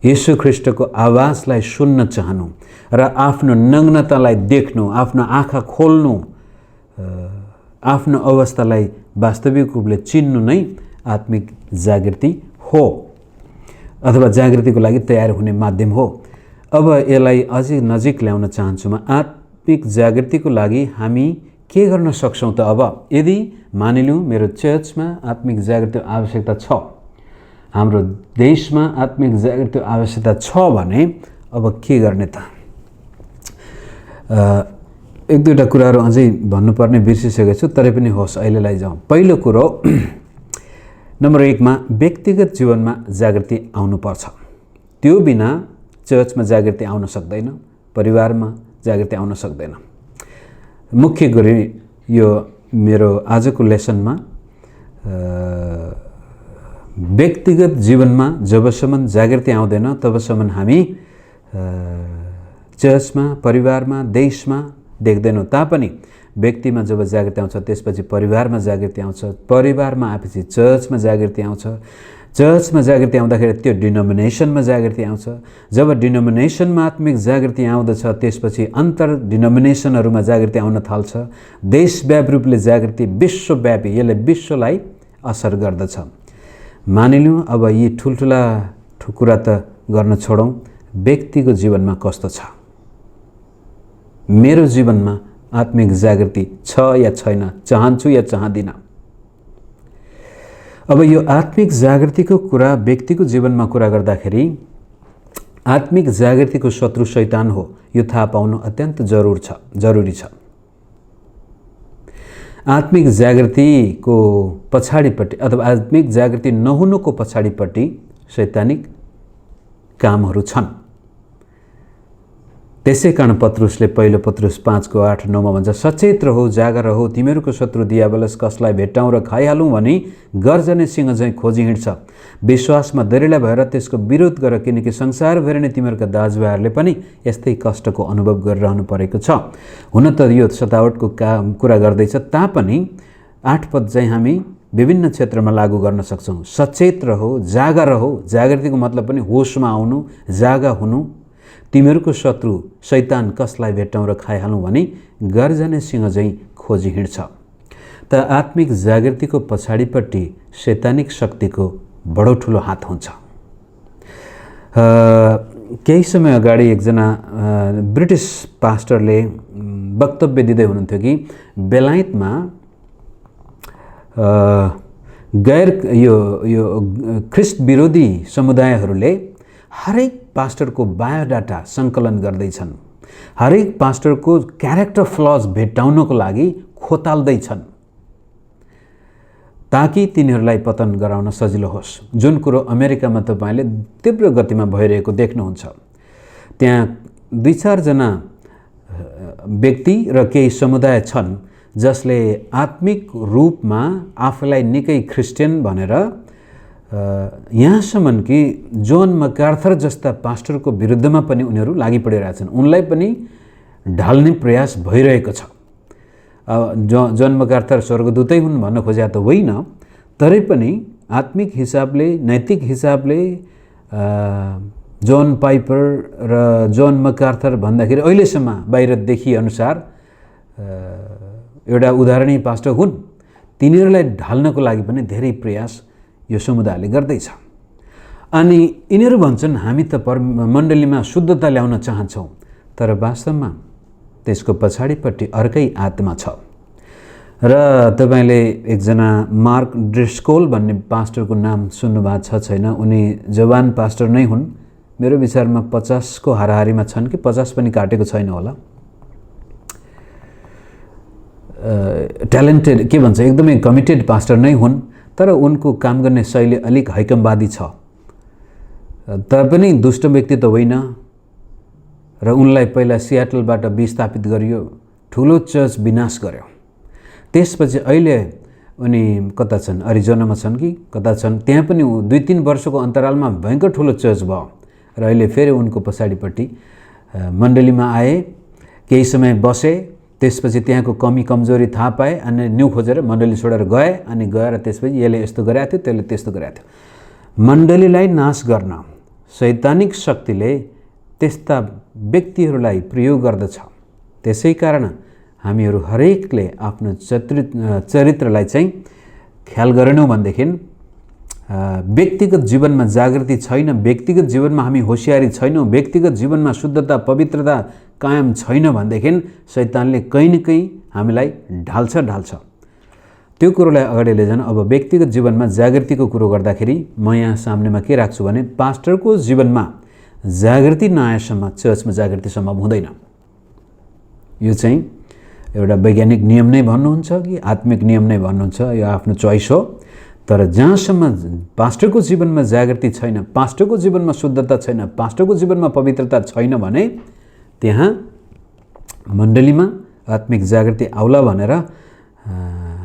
येशू ख्रीष्टको आवाजलाई सुन्न चाहनु र आफ्नो नग्नतालाई देख्नु, आफ्नो आँखा खोल्नु, आफ्नो अवस्थालाई वास्तविक रूपले चिन्नु नै आत्मिक जागृति हो, अथवा जागृतिको लागि तयार हुने माध्यम हो। अब यसलाई अझै नजिक ल्याउन चाहन्छु म। आत्मिक जागृतिको लागि हामी के गर्न सक्छौँ त? अब यदि मानिलिउँ मेरो चर्चमा आत्मिक जागृतिको आवश्यकता छ, हाम्रो देशमा आत्मिक जागृतिको आवश्यकता छ भने अब के गर्ने त? एक दुईवटा कुराहरू अझै भन्नुपर्ने बिर्सिसकेको छु, तरै पनि होस् अहिलेलाई जाउँ। पहिलो कुरो, नम्बर 1 मा व्यक्तिगत जीवनमा जागृति आउनुपर्छ। त्यो बिना चर्चमा जागृति आउन सक्दैन, परिवारमा जागृति आउन सक्दैन। मुख्य गरी यो मेरो आजको लेसनमा व्यक्तिगत जीवनमा जबसम्म जागृति आउँदैन तबसम्म हामी चर्चमा, परिवारमा, देशमा देख्दैनौँ। तापनि व्यक्तिमा जब जागृति आउँछ त्यसपछि परिवारमा जागृति आउँछ, परिवारमा आएपछि चर्चमा जागृति आउँछ, चर्चमा जागृति आउँदाखेरि त्यो डिनोमिनेसनमा जागृति आउँछ। जब डिनोमिनेसनमा आत्मिक जागृति आउँदछ त्यसपछि अन्तर डिनोमिनेसनहरूमा जागृति आउन थाल्छ। देशव्यापी रूपले जागृति विश्वव्यापी, यसले विश्वलाई असर गर्दछ। मानिलिउँ अब यी ठुल्ठुला कुरा त गर्न छोडौँ, व्यक्तिको जीवनमा कस्तो छ? मेरो जीवनमा आत्मिक जागृति छ या छैन, चाहन्छु या चाहदिनँ? अब यो आत्मिक जागृतिको कुरा व्यक्तिको जीवनमा कुरा गर्दाखेरि आत्मिक जागृतिको शत्रु शैतान हो, यो थाहा पाउनु अत्यन्त जरुरी छ। आत्मिक जागृतिको पछाडिपट्टि अथवा आत्मिक जागृति नहुनुको पछाडिपट्टि शैतानिक कामहरू छन्। त्यसै कारण पत्रुसले पहिलो पत्रुस 5:8-9 भन्छ, सचेत रहो, जागर रहो, तिमीहरूको शत्रु दियाबलस कसलाई भेट्टाउँ र खाइहालौँ भनी गर्जने सिंह झैँ खोजी हिँड्छ। विश्वासमा दृढ भएर त्यसको विरोध गर, किनकि संसारभरि नै तिमीहरूका दाजुभाइहरूले पनि यस्तै कष्टको अनुभव गरिरहनु परेको छ। हुन त यो सतावटको कुरा गर्दैछ, तापनि 8 पद चाहिँ हामी विभिन्न क्षेत्रमा लागू गर्न सक्छौँ। सचेत रहो, जागा रहो, जागृतिको मतलब पनि होसमा आउनु, जागा हुनु। तिमीहरूको शत्रु शैतान कसलाई भेट्टाउँ र खाइहालौँ भनी गर्जने सिंह चाहिँ खोजी हिँड्छ। त आत्मिक जागृतिको पछाडिपट्टि शैतानिक शक्तिको बडो ठुलो हात हुन्छ। केही समय अगाडि एकजना ब्रिटिस पास्टरले वक्तव्य दिँदै हुनुहुन्थ्यो कि बेलायतमा यो ख्रिस्ट विरोधी समुदायहरूले हरेक पास्टरको बायोडाटा सङ्कलन गर्दैछन्, हरेक पास्टरको क्यारेक्टर फ्लज भेट्टाउनको लागि खोताल्दैछन्। ताकि तिनीहरूलाई पतन गराउन सजिलो होस्। जुन कुरो अमेरिकामा तपाईँले तीव्र गतिमा भइरहेको देख्नुहुन्छ। त्यहाँ 2-4 जना व्यक्ति र केही समुदाय छन् जसले आत्मिक रूपमा आफूलाई निकै क्रिस्चियन भनेर यहाँसम्म कि जोन मकार्थर जस्ता पास्टरको विरुद्धमा पनि उनीहरू लागि परिरहेछन्। उनलाई पनि ढाल्ने प्रयास भइरहेको छ। जोन मकार्थर स्वर्गदूतै हुन् भन्न खोजे त होइन, तरै पनि आत्मिक हिसाबले, नैतिक हिसाबले जोन पाइपर र जोन मकार्थर भन्दाखेरि अहिलेसम्म बाहिर देखिए अनुसार एउटा उदाहरणीय पास्टर हुन्। तिनीहरूलाई ढाल्नको लागि पनि धेरै प्रयास यो समुदायले गर्दैछ। अनि यिनीहरू भन्छन् हामी त मण्डलीमा शुद्धता ल्याउन चाहन्छौँ, तर वास्तवमा त्यसको पछाडिपट्टि अर्कै आत्मा छ। र तपाईले एकजना मार्क ड्रिस्कोल भन्ने पास्टरको नाम सुन्नुभएको छ छैन? उनी जवान पास्टर नै हुन्। मेरो विचारमा 50 को हाराहारीमा छन् कि 50 पनि काटेको छैन होला। ट्यालेन्टेड के भन्छ, एकदमै कमिटेड पास्टर नै हुन्, तर उनको काम गर्ने शैली अलिक हैकमवादी छ। तर पनि दुष्ट व्यक्ति त होइन र उनलाई पहिला सियाटलबाट विस्थापित गरियो, ठुलो चर्च विनाश गर्यो। त्यसपछि अहिले उनी कता छन्, अरिजोनामा छन् कि कता छन्, त्यहाँ पनि 2-3 वर्षको अन्तरालमा भयङ्कर ठुलो चर्च भयो र अहिले फेरि उनको पछाडिपट्टि मण्डलीमा आए, केही समय बसे, त्यसपछि त्यहाँको कमी कमजोरी थाहा पाए अनि न्यू खोजेर मण्डली छोडेर गए। अनि गएर त्यसपछि यसले यस्तो गरेको थियो, त्यसले त्यस्तो गरेको थियो। मण्डलीलाई नाश गर्न शैतानिक शक्तिले त्यस्ता व्यक्तिहरूलाई प्रयोग गर्दछ। त्यसै कारण हामीहरू हरेकले आफ्नो चरित्रलाई चाहिँ ख्याल गरेनौँ भनेदेखि व्यक्तिगत जीवनमा जागृति छैन, व्यक्तिगत जीवनमा हामी होशियारी छैनौँ, व्यक्तिगत जीवनमा शुद्धता पवित्रता कायम छैन भनेदेखि शैतानले कहीँ न कहीँ हामीलाई ढाल्छ। त्यो कुरोलाई अगाडि लैजान। अब व्यक्तिगत जीवनमा जागृतिको कुरो गर्दाखेरि म यहाँ सामनेमा के राख्छु भने पास्टरको जीवनमा जागृति नआएसम्म चर्चमा जागृति सम्भव हुँदैन। यो चाहिँ एउटा वैज्ञानिक नियम नै भन्नुहुन्छ कि आत्मिक नियम नै भन्नुहुन्छ, यो आफ्नो चोइस हो। तर जहाँसम्म पास्टरको जीवनमा जागृति छैन, पास्टरको जीवनमा शुद्धता छैन, पास्टरको जीवनमा पवित्रता छैन भने त्यहाँ मण्डलीमा आत्मिक जागृति आउला भनेर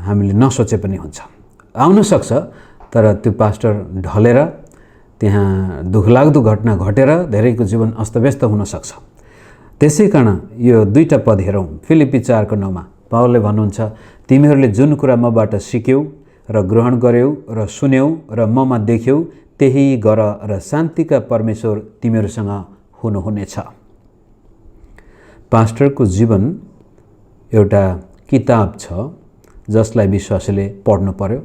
हामीले नसोचे पनि हुन्छ। आउन सक्छ, तर त्यो पास्टर ढलेर त्यहाँ दुःखलाग्दो घटना घटेर धेरैको जीवन अस्तव्यस्त हुन सक्छ। त्यसै कारण यो 2टा पद हेरौँ। फिलिप्पी 4:9 पावलले भन्नुहुन्छ, तिमीहरूले जुन कुरा मबाट सिक्यौ र ग्रहण गर्यौ र सुन्यौ र ममा देख्यौ त्यही गर र शान्तिका परमेश्वर तिमीहरूसँग हुनुहुनेछ। पास्टरको जीवन एउटा किताब छ जसलाई विश्वासीले पढ्नु पर्यो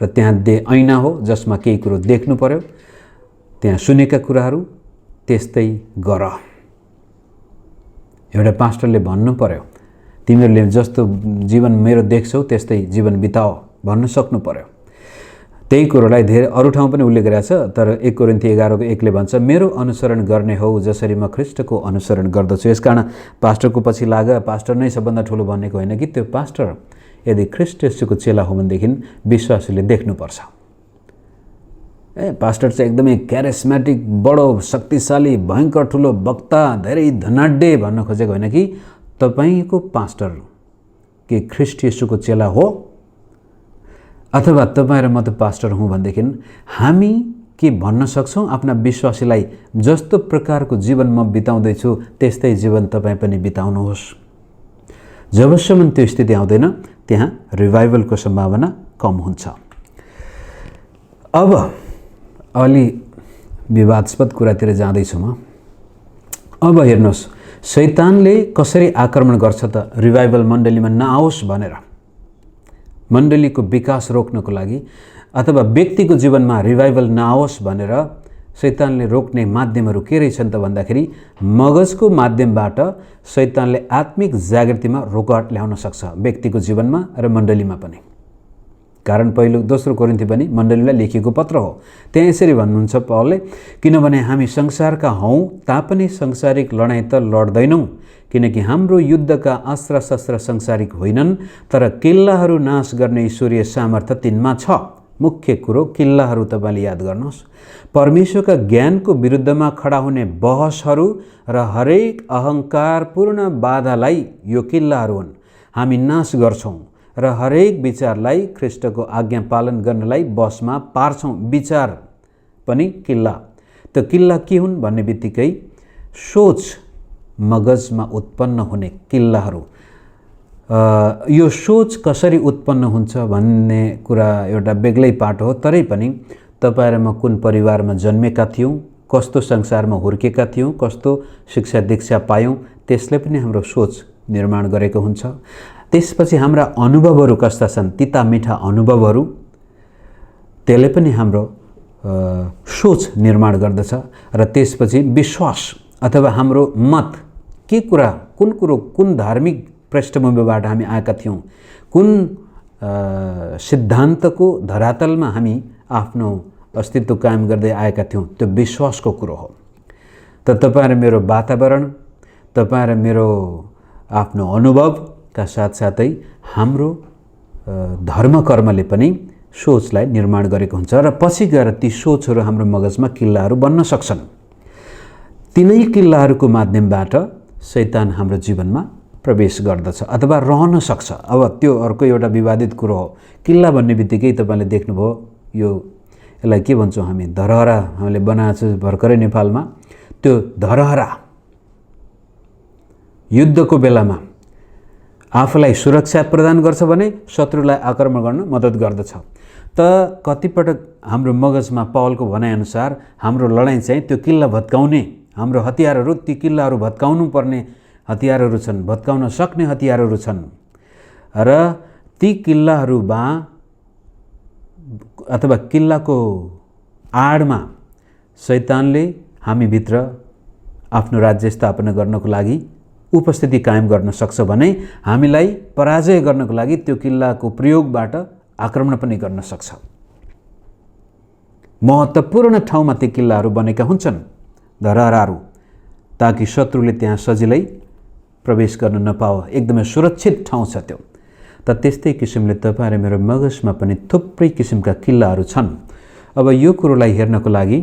र त्यहाँ ऐना हो जसमा केही कुरो देख्नु पर्यो। त्यहाँ सुनेका कुराहरू त्यस्तै गर। एउटा पास्टरले भन्नु पर्यो, तिमीहरूले जस्तो जीवन मेरो देख्छौ त्यस्तै जीवन बिताओ भन्न सक्नु पर्यो। त्यही कुरोलाई धेरै अरू ठाउँ पनि उल्लेख गरेको छ। तर 1 कोरिन्थी 11:1ले भन्छ, मेरो अनुसरण गर्ने हो जसरी म ख्रीष्टको अनुसरण गर्दछु। यसकारण पास्टरको पछि लाग, पास्टर नै सबभन्दा ठुलो भनेको होइन कि त्यो पास्टर यदि ख्रीष्ट येशूको चेला हो भनेदेखि विश्वासीले देख्नुपर्छ। पास्टर चाहिँ एकदमै क्यारिस्मेटिक, बडो शक्तिशाली, भयङ्कर ठुलो वक्ता, धेरै धनाढ्य भन्न खोजेको होइन कि तपाईको पास्टर के ख्रीष्ट येशूको चेला हो अथवा तपाईँ र म त पास्टर हुँ भनेदेखि हामी के भन्न सक्छौँ आफ्ना विश्वासीलाई, जस्तो प्रकारको जीवन म बिताउँदैछु त्यस्तै जीवन तपाईँ पनि बिताउनुहोस्। जबसम्म त्यो स्थिति आउँदैन त्यहाँ रिभाइभलको सम्भावना कम हुन्छ। अब अलि विवादास्पद कुरातिर जाँदैछु म। अब हेर्नुहोस्, शैतानले कसरी आक्रमण गर्छ त रिभाइभल मण्डलीमा नआओस् भनेर, मण्डलीको विकास रोक्नको लागि अथवा व्यक्तिको जीवनमा रिभाइभल नआओस् भनेर शैतानले रोक्ने माध्यमहरू के रहेछन् त भन्दाखेरि मगजको माध्यमबाट शैतानले आत्मिक जागृतिमा रोकावट ल्याउन सक्छ व्यक्तिको जीवनमा र मण्डलीमा पनि। कारण पहिलो दोस्रो कोरिन्थी पनि मण्डलीलाई लेखिएको पत्र हो। त्यहाँ यसरी भन्नुहुन्छ पौलले, किनभने हामी संसारका हौँ तापनि सांसारिक लडाइँ त लड्दैनौँ, किनकि हाम्रो युद्धका अस्त्र शस्त्र सांसारिक होइनन्, तर किल्लाहरू नाश गर्ने ईश्वरीय सामर्थ्य तिनमा छ। मुख्य कुरो किल्लाहरू तपाईँले याद गर्नुहोस्। परमेश्वरका ज्ञानको विरुद्धमा खडा हुने बहसहरू र हरेक अहङ्कारपूर्ण बाधालाई यो किल्लाहरू हुन्। हामी नाश गर्छौँ र हरेक विचारलाई ख्रीष्टको आज्ञा पालन गर्नलाई बसमा पार्छौँ। विचार पनि किल्ला। त किल्ला के हुन् भन्ने बित्तिकै सोच, मगजमा उत्पन्न हुने किल्लाहरू। यो सोच कसरी उत्पन्न हुन्छ भन्ने कुरा एउटा बेग्लै पाटो हो। तरै पनि तपाईँ र म कुन परिवारमा जन्मेका थियौँ, कस्तो संसारमा हुर्केका थियौँ, कस्तो शिक्षा दीक्षा पायौँ, त्यसले पनि हाम्रो सोच निर्माण गरेको हुन्छ। त्यसपछि हाम्रा अनुभवहरू कस्ता छन्, तिता मिठा अनुभवहरू, त्यसले पनि हाम्रो सोच निर्माण गर्दछ। र त्यसपछि विश्वास अथवा हाम्रो मत, के कुरा, कुन धार्मिक पृष्ठभूमिबाट हामी आएका थियौँ, कुन सिद्धान्तको धरातलमा हामी आफ्नो अस्तित्व कायम गर्दै आएका थियौँ, त्यो विश्वासको कुरो हो। त तपाईँ र मेरो वातावरण, तपाईँ र मेरो आफ्नो अनुभवका साथसाथै हाम्रो धर्म कर्मले पनि सोचलाई निर्माण गरेको हुन्छ र पछि गएर ती सोचहरू हाम्रो मगजमा किल्लाहरू बन्न सक्छन्। तिनै किल्लाहरूको माध्यमबाट शैतान हाम्रो जीवनमा प्रवेश गर्दछ अथवा रहन सक्छ। अब त्यो अर्को एउटा विवादित कुरो हो। किल्ला भन्ने बित्तिकै तपाईँले देख्नुभयो, यसलाई के भन्छौँ हामी, धरहरा हामीले बनाएको छ भर्खरै नेपालमा। त्यो धरहरा युद्धको बेलामा आफूलाई सुरक्षा प्रदान गर्छ भने शत्रुलाई आक्रमण गर्न मद्दत गर्दछ। त कतिपटक हाम्रो मगजमा पौलको भनाइअनुसार हाम्रो लडाइँ चाहिँ त्यो किल्ला भत्काउने, हाम्रो हतियारहरू ती किल्लाहरू भत्काउनु पर्ने हतियारहरू छन्, भत्काउन सक्ने हतियारहरू छन्। र ती किल्लाहरूमा अथवा किल्लाको आडमा शैतानले हामीभित्र आफ्नो राज्य स्थापना गर्नको लागि उपस्थिति कायम गर्न सक्छ भने हामीलाई पराजय गर्नको लागि त्यो किल्लाको प्रयोगबाट आक्रमण पनि गर्न सक्छ। महत्त्वपूर्ण ठाउँमा ती किल्लाहरू बनेका हुन्छन्, धरहराहरू, ताकि शत्रुले त्यहाँ सजिलै प्रवेश गर्न नपाओ। एकदमै सुरक्षित ठाउँ छ त्यो। त त्यस्तै किसिमले तपाईँ र मेरो मगजमा पनि थुप्रै किसिमका किल्लाहरू छन्। अब यो कुरोलाई हेर्नको लागि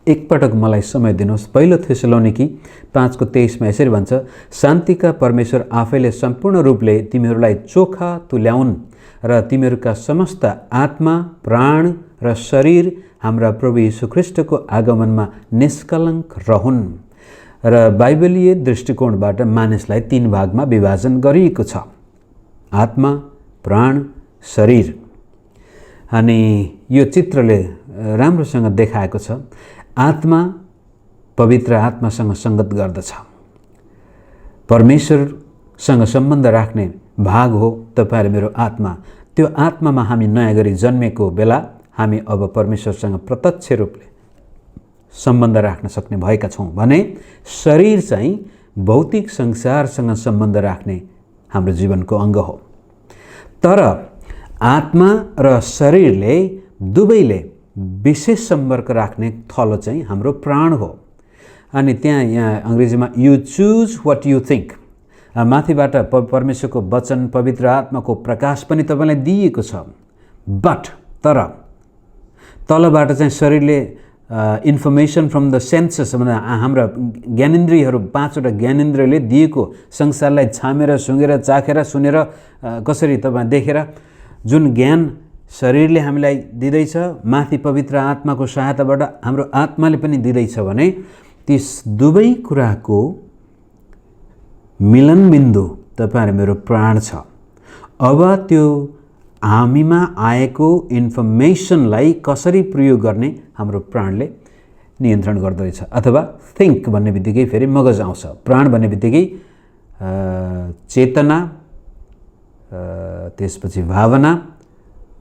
एकपटक मलाई समय दिनुहोस्। पहिलो थेसलोनिकी 5:23 यसरी भन्छ, शान्तिका परमेश्वर आफैले सम्पूर्ण रूपले तिमीहरूलाई चोखा तुल्याउन् र तिमीहरूका समस्त आत्मा, प्राण र शरीर हाम्रा प्रभु यीशु ख्रीष्टको आगमनमा निष्कलङ्क रहन्। र बाइबलीय दृष्टिकोणबाट मानिसलाई 3 भागमा विभाजन गरिएको छ, आत्मा, प्राण, शरीर। अनि यो चित्रले राम्रोसँग देखाएको छ। आत्मा पवित्र आत्मासँग सङ्गत गर्दछ। परमेश्वरसँग सम्बन्ध राख्ने भाग हो तपाईँ र मेरो आत्मा। त्यो आत्मामा हामी नयाँ गरी जन्मेको बेला हामी अब परमेश्वरसँग प्रत्यक्ष रूपले सम्बन्ध राख्न सक्ने भएका छौँ भने शरीर चाहिँ भौतिक संसारसँग सम्बन्ध राख्ने हाम्रो जीवनको अङ्ग हो। तर आत्मा र शरीरले दुवैले विशेष सम्पर्क राख्ने थलो चाहिँ हाम्रो प्राण हो। अनि यहाँ अङ्ग्रेजीमा you choose what you think, माथिबाट परमेश्वरको वचन, पवित्र आत्माको प्रकाश पनि तपाईँलाई दिएको छ। बट तर तलबाट चाहिँ शरीरले इन्फर्मेसन फ्रम द सेन्सेस, भन्दा हाम्रा ज्ञानेन्द्रियहरू, 5वटा ज्ञानेन्द्रियले दिएको संसारलाई छामेर, सुँगेर, चाखेर, सुनेर, कसरी तपाईँ देखेर जुन ज्ञान शरीरले हामीलाई दिँदैछ, माथि पवित्र आत्माको सहायताबाट हाम्रो आत्माले पनि दिँदैछ भने ती दुवै कुराको मिलनबिन्दु तपाईँ र मेरो प्राण छ। अब त्यो हामीमा आएको इन्फर्मेसनलाई कसरी प्रयोग गर्ने हाम्रो प्राणले नियन्त्रण गर्दछ। अथवा थिङ्क भन्ने बित्तिकै फेरि मगज आउँछ। प्राण भन्ने बित्तिकै चेतना, त्यसपछि भावना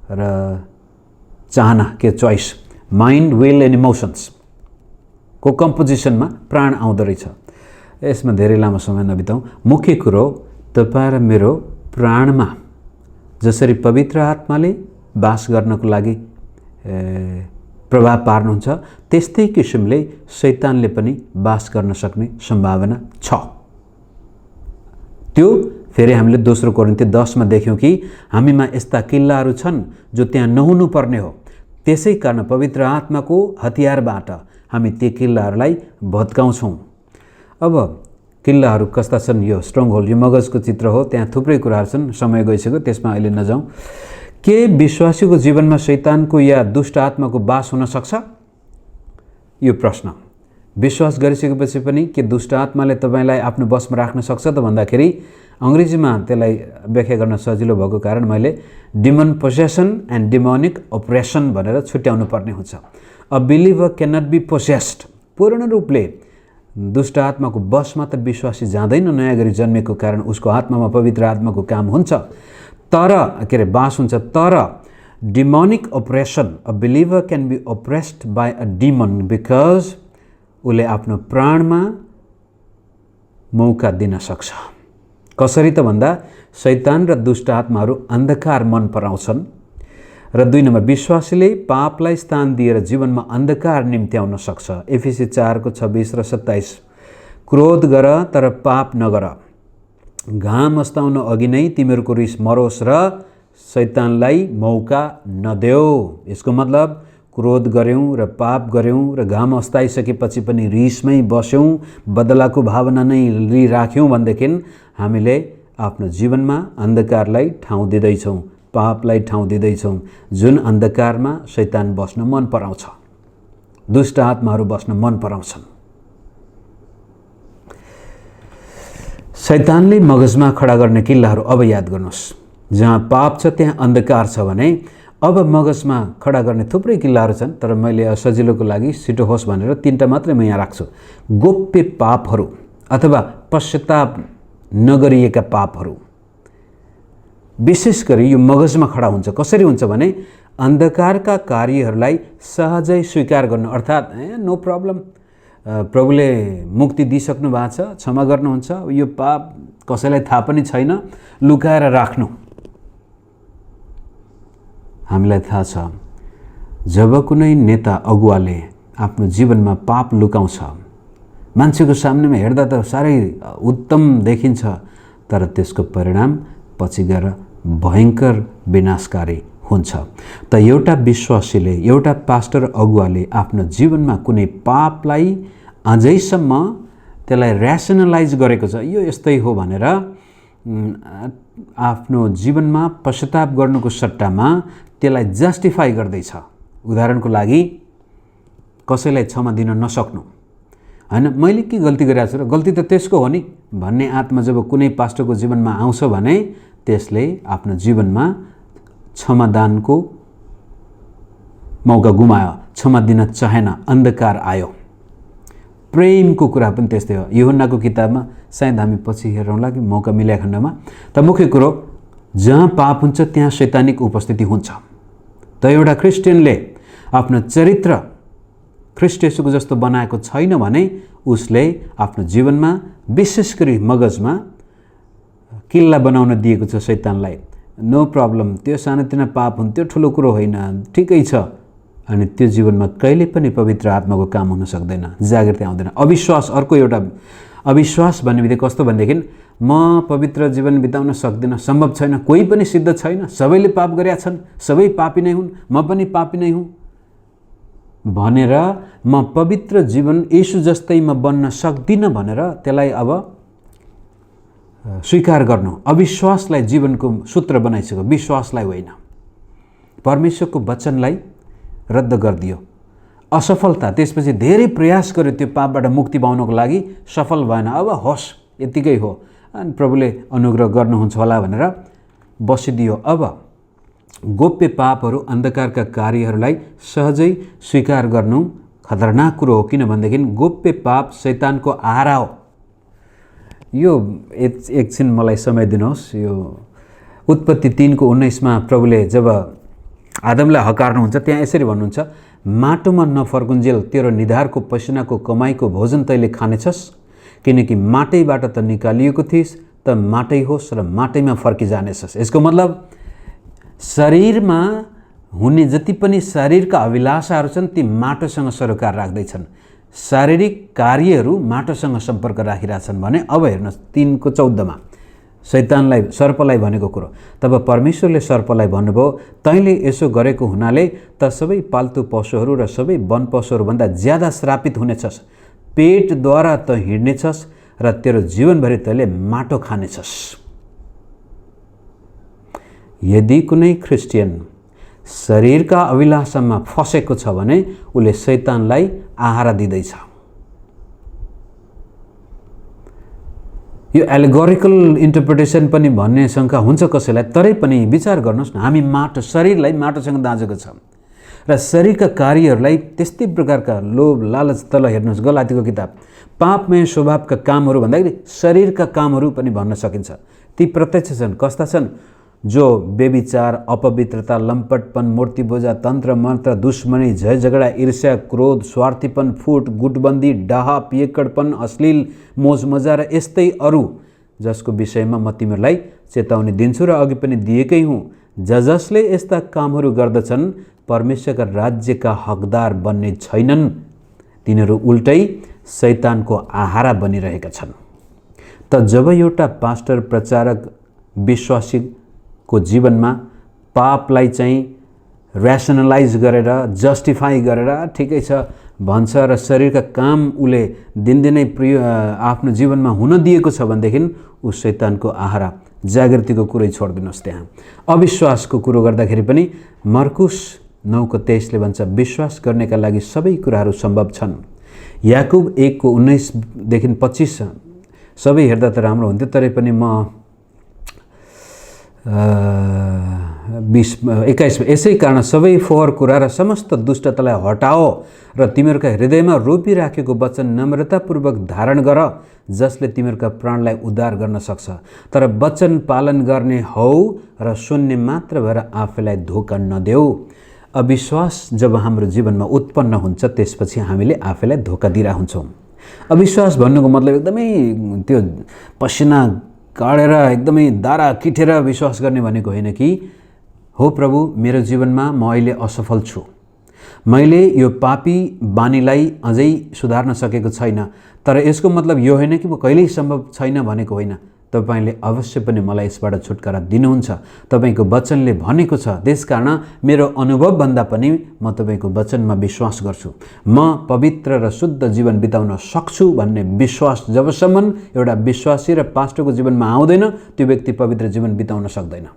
र चाहना, के choice, mind, will and emotions को कम्पोजिसनमा प्राण आउँदो रहेछ। यसमा धेरै लामो समय नबिताउँ। मुख्य कुरो तपाईँ र मेरो प्राणमा जसरी पवित्र आत्माले बास गर्नको लागि प्रभाव पार्नुहुन्छ, त्यस्तै किसिमले शैतानले पनि बास गर्न सक्ने सम्भावना छ। त्यो फेरि हामीले दोस्रो कोरिन्थी 10 मा देख्यौँ कि हामीमा यस्ता किल्लाहरू छन् जो त्यहाँ नहुनु पर्ने हो। त्यसै कारण पवित्र आत्माको हतियारबाट हामी ती किल्लाहरूलाई भत्काउँछौँ। अब किल्लाहरू कस्ता छन्? यो स्ट्रङ होल्ड, यो मगजको चित्र हो, त्यहाँ थुप्रै कुराहरू छन्, समय गइसक्यो, त्यसमा अहिले नजाउँ। के विश्वासीको जीवनमा शैतानको या दुष्ट आत्माको बास हुन सक्छ? यो प्रश्न। विश्वास गरिसकेपछि पनि के दुष्ट आत्माले तपाईँलाई आफ्नो बसमा राख्न सक्छ त भन्दाखेरि अङ्ग्रेजीमा त्यसलाई व्याख्या गर्न सजिलो भएको कारण मैले demon possession and demonic oppression भनेर छुट्याउनु पर्ने हुन्छ। A believer can not be possessed. पूर्ण रूपले दुष्ट आत्माको बसमा त विश्वासी जाँदैन, नयाँ गरी जन्मेको कारण उसको आत्मामा पवित्र आत्माको काम हुन्छ, तर के अरे बास हुन्छ। तर demonic oppression, a believer can be oppressed by a demon because उसले आफ्नो प्राणमा मौका दिन सक्छ। कसरी त भन्दा शैतान र दुष्ट आत्माहरू अन्धकार मन पराउँछन्। र 2 नम्बर, विश्वासीले पापलाई स्थान दिएर जीवनमा अन्धकार निम्त्याउन सक्छ। एफिसी 4:26 र 27। क्रोध गर तर पाप नगर, घाम अस्ताउन अघि नै तिमीहरूको रिस मरोस् र शैतानलाई मौका नदेऊ। यसको मतलब क्रोध गऱ्यौँ र पाप गऱ्यौँ र घाम अस्ताइसकेपछि पनि रिसमै बस्यौँ, बदलाको भावना नै लिइराख्यौँ भनेदेखि हामीले आफ्नो जीवनमा अन्धकारलाई ठाउँ दिँदैछौँ, पापलाई ठाउँ दिँदैछौँ, जुन अन्धकारमा शैतान बस्न मन पराउँछ, दुष्ट आत्माहरू बस्न मन पराउँछन्। शैतानले मगजमा खडा गर्ने किल्लाहरू अब याद गर्नुहोस्। जहाँ पाप छ त्यहाँ अन्धकार छ भने अब मगजमा खडा गर्ने थुप्रै किल्लाहरू छन्, तर मैले सजिलोको लागि छिटो होस् भनेर 3टा मात्रै म यहाँ राख्छु। गोप्य पापहरू अथवा पश्चाताप नगरिएका पापहरू, विशेष गरी यो मगजमा खडा हुन्छ। कसरी हुन्छ भने अन्धकारका कार्यहरूलाई सहजै स्वीकार गर्नु, अर्थात् नो प्रब्लम, प्रभुले मुक्ति दिइसक्नु भएको छ, क्षमा गर्नुहुन्छ, यो पाप कसैलाई थाहा पनि छैन, लुकाएर राख्नु। हामीलाई थाहा छ जब कुनै नेता अगुवाले आफ्नो जीवनमा पाप लुकाउँछ, मान्छेको सामनेमा हेर्दा त साह्रै उत्तम देखिन्छ, तर त्यसको परिणाम पछि गएर भयङ्कर विनाशकारी हुन्छ। त एउटा विश्वासीले, एउटा पास्टर अगुवाले आफ्नो जीवनमा कुनै पापलाई अझैसम्म त्यसलाई ऱ्यासनलाइज गरेको छ, यो यस्तै हो भनेर आफ्नो जीवनमा पश्चाताप गर्नुको सट्टामा त्यसलाई जस्टिफाई गर्दैछ। उदाहरणको लागि कसैलाई क्षमा दिन नसक्नु, हैन मैले के गल्ती गरिरहेको छु र गल्ती त त्यसको हो नि भन्ने आत्मा जब कुनै पास्टरको जीवनमा आउँछ भने त्यसले आफ्नो जीवनमा क्षमादानको मौका गुमायो, क्षमा दिन चाहेन, अन्धकार आयो। प्रेमको कुरा पनि त्यस्तै हो। यूहन्नाको किताबमा सायद हामी पछि हेरौँला कि मौका मिल्या खण्डमा। त मुख्य कुरो जहाँ पाप हुन्छ त्यहाँ शैतानिक उपस्थिति हुन्छ। त एउटा क्रिस्चियनले आफ्नो चरित्र ख्रीष्ट येशूको जस्तो बनाएको छैन भने उसले आफ्नो जीवनमा विशेष गरी मगजमा किल्ला बनाउन दिएको छ शैतानलाई। नो प्रब्लम, त्यो सानोतिनो पाप हुन्थ्यो, ठुलो कुरो होइन, ठिकै छ। अनि त्यो जीवनमा कहिले पनि पवित्र आत्माको काम हुन सक्दैन, जागृति आउँदैन। अविश्वास, अर्को एउटा अविश्वास भन्ने बित्तिकै कस्तो भनेदेखि म पवित्र जीवन बिताउन सक्दिनँ, सम्भव छैन, कोही पनि सिद्ध छैन, सबैले पाप गरेका छन्, सबै पापी नै हुन्, म पनि पापी नै हुँ भनेर म पवित्र जीवन येशू जस्तै म बन्न सक्दिनँ भनेर त्यसलाई अब स्वीकार गर्नु, अविश्वासलाई जीवनको सूत्र बनाइसक्यो, विश्वासलाई होइन। परमेश्वरको वचनलाई रद्द गरिदियो, असफलता, त्यसपछि धेरै प्रयास गर्यो त्यो पापबाट मुक्ति पाउनको लागि, सफल भएन। अब होस् यतिकै हो, अनि प्रभुले अनुग्रह गर्नुहुन्छ होला भनेर बसिदियो। अब गोप्य पापहरू, अन्धकारका कार्यहरूलाई सहजै स्वीकार गर्नु खतरनाक कुरो हो, किनभनेदेखि गोप्य पाप शैतानको आहारा हो। यो एकछिन मलाई समय दिनुहोस्। यो उत्पत्ति 3:19 प्रभुले जब आदमलाई हकार्नुहुन्छ त्यहाँ यसरी भन्नुहुन्छ, माटोमा नफर्कुन्जेल तेरो निधारको पसिनाको कमाईको भोजन तैँले खानेछस्, किनकि माटैबाट त निकालिएको थिइस्, त माटै होस् र माटैमा फर्किजानेछस्। यसको मतलब शरीरमा हुने जति पनि शारीरिक अभिलाषाहरू छन् ती माटोसँग सरोकार राख्दैछन्। शारीरिक कार्यहरू माटोसँग सम्पर्क राखिरहेछन् भने अब हेर्नुहोस् 3:14 शैतानलाई सर्पलाई भनेको कुरो। तब परमेश्वरले सर्पलाई भन्नुभयो, तैँले यसो गरेको हुनाले त सबै पाल्तु पशुहरू र सबै वन पशुहरूभन्दा ज्यादा श्रापित हुनेछस्। पेटद्वारा त हिँड्नेछस् र तेरो जीवनभरि तैँले माटो खानेछस्। यदि कुनै क्रिस्चियन शरीरका अभिलाषामा फसेको छ भने उसले शैतानलाई आहारा दिँदैछ। यो एलेगोरिकल इन्टरप्रिटेसन पनि भन्ने शङ्का हुन्छ कसैलाई, तरै पनि विचार गर्नुहोस् न, हामी माटो शरीरलाई माटोसँग दाँजेको छ र शरीरका कार्यहरूलाई त्यस्तै प्रकारका लोभ लालच, तल हेर्नुहोस् गलातीको किताब, पापमय स्वभावका कामहरू भन्दाखेरि शरीरका कामहरू पनि भन्न सकिन्छ। ती प्रत्यक्ष छन्। कस्ता छन्? जो व्यभिचार, अपवित्रता, लम्पटपन, मूर्तिपूजा, तन्त्र मन्त्र, दुश्मनी, झै झगडा, ईर्ष्या, क्रोध, स्वार्थीपन, फुट, गुटबन्दी, डाहा, पियक्कडपन, अश्लील, मोजमजा र यस्तै अरू, जसको विषयमा म तिमीहरूलाई चेतावनी दिन्छु र अघि पनि दिएकै हुँ। जसले यस्ता कामहरू गर्दछन् परमेश्वरका राज्यका हकदार बन्ने छैनन्। तिनीहरू उल्टै शैतानको आहारा बनिरहेका छन्। त जब एउटा पास्टर, प्रचारक, विश्वासीको जीवनमा पापलाई चाहिँ ऱ्यासनलाइज गरेर, जस्टिफाई गरेर ठिकै छ भन्छ र शरीरका काम उसले दिनदिनै आफ्नो जीवनमा हुन दिएको छ भनेदेखि ऊ शैतानको आहारा। जागृतिको कुरै छोडिदिनुहोस्। त्यहाँ अविश्वासको कुरो गर्दाखेरि पनि मर्कुस 9:23 भन्छ, विश्वास गर्नेका लागि सबै कुराहरू सम्भव छन्। याकुब 1:19-25 सबै हेर्दा त राम्रो हुन्थ्यो, तरै पनि म 21 यसै कारण सबै फोहोर कुरा र समस्त दुष्टतालाई हटाओ र तिमीहरूका हृदयमा रोपिराखेको वचन नम्रतापूर्वक धारण गर, जसले तिमीहरूका प्राणलाई उद्धार गर्न सक्छ। तर वचन पालन गर्ने हौ र सुन्ने मात्र भएर आफैलाई धोका नदेऊ। अविश्वास जब हाम्रो जीवनमा उत्पन्न हुन्छ त्यसपछि हामीले आफैलाई धोका दिइरहेका हुन्छौँ। अविश्वास भन्नुको मतलब एकदमै त्यो पसिना काडेर एकदमै दारा किटेर विश्वास गर्ने भनेको होइन कि हो प्रभु मेरो जीवनमा म अहिले असफल छु, मैले यो पापी बानीलाई अझै सुधार्न सकेको छैन, तर यसको मतलब यो होइन कि म कहिल्यै सम्भव छैन भनेको होइन। तपाईले अवश्य पनि मलाई यसबाट छुटकारा दिनुहुन्छ। तपाईको वचनले भनेको छ, त्यसकारण मेरो अनुभव भन्दा पनि म तपाईको वचनमा विश्वास गर्छु। म पवित्र र शुद्ध जीवन बिताउन सक्छु भन्ने विश्वास जबसम्म एउटा विश्वासी र पास्टरको जीवनमा आउँदैन त्यो व्यक्ति पवित्र जीवन बिताउन सक्दैन।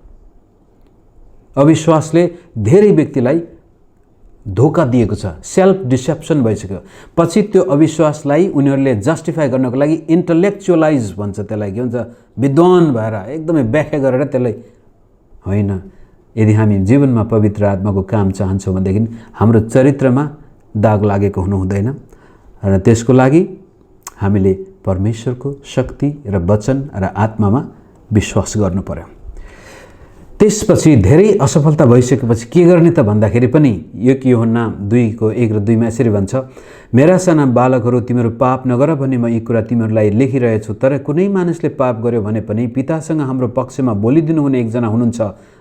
अविश्वासले धेरै व्यक्तिलाई धोका दिएको छ, सेल्फ डिसेप्सन भइसक्यो। पछि त्यो अविश्वासलाई उनीहरूले जस्टिफाई गर्नको लागि इन्टलेक्चुअलाइज भन्छ, त्यसलाई के भन्छ, विद्वान भएर एकदमै व्याख्या गरेर त्यसलाई होइन। यदि हामी जीवनमा पवित्र आत्माको काम चाहन्छौँ भनेदेखि हाम्रो चरित्रमा दाग लागेको हुनु हुँदैन र त्यसको लागि हामीले परमेश्वरको शक्ति र वचन र आत्मामा विश्वास गर्नु पर्यो। त्यसपछि धेरै असफलता भइसकेपछि के गर्ने त भन्दाखेरि पनि यो यूहन्ना 2:1-2 यसरी भन्छ, मेरा साना बालकहरू तिमीहरू पाप नगर भन्ने म यी कुरा तिमीहरूलाई लेखिरहेछु। तर कुनै मानिसले पाप गर्यो भने पनि पितासँग हाम्रो पक्षमा बोलिदिनु हुने एकजना हुनुहुन्छ,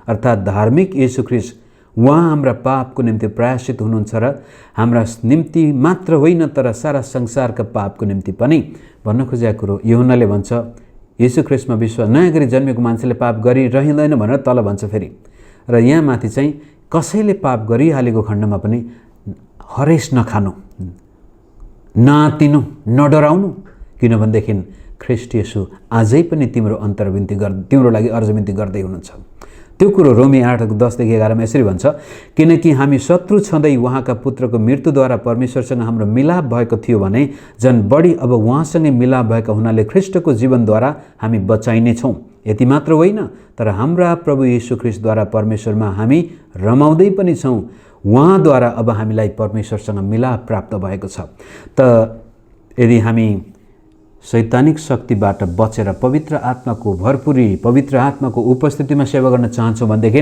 अर्थात् धार्मिक येशू ख्रीष्ट। उहाँ हाम्रा पापको निम्ति प्रायश्चित हुनुहुन्छ र हाम्रा निम्ति मात्र होइन तर सारा संसारका पापको निम्ति पनि। भन्न खोजेको कुरो यूहन्नाले भन्छ येशू ख्रीष्टमा विश्वास नयाँ गरी जन्मेको मान्छेले पाप गरिरहँदैन भनेर तल भन्छ फेरि। र यहाँ माथि चाहिँ कसैले पाप गरिहालेको खण्डमा पनि हरेस नखानु, नातिनु, नडराउनु, किनभनेदेखि ख्रीष्ट येशू आजै पनि तिम्रो लागि अर्जबिन्ती गर्दै हुनुहुन्छ। त्यो कुरो रोमी 8:10-11 यसरी भन्छ, किनकि हामी शत्रु छँदै उहाँका पुत्रको मृत्युद्वारा परमेश्वरसँग हाम्रो मिलाप भएको थियो भने झन् बढी अब उहाँसँगै मिलाप भएका हुनाले ख्रीष्टको जीवनद्वारा हामी बचाइनेछौँ। यति मात्र होइन तर हाम्रा प्रभु येशू ख्रीष्टद्वारा परमेश्वरमा हामी रमाउँदै पनि छौँ। उहाँद्वारा अब हामीलाई परमेश्वरसँग मिलाप प्राप्त भएको छ। त यदि हामी शैतानिक शक्तिबाट बचेर पवित्र आत्माको भरपुरी, पवित्र आत्माको उपस्थितिमा सेवा गर्न चाहन्छौँ भनेदेखि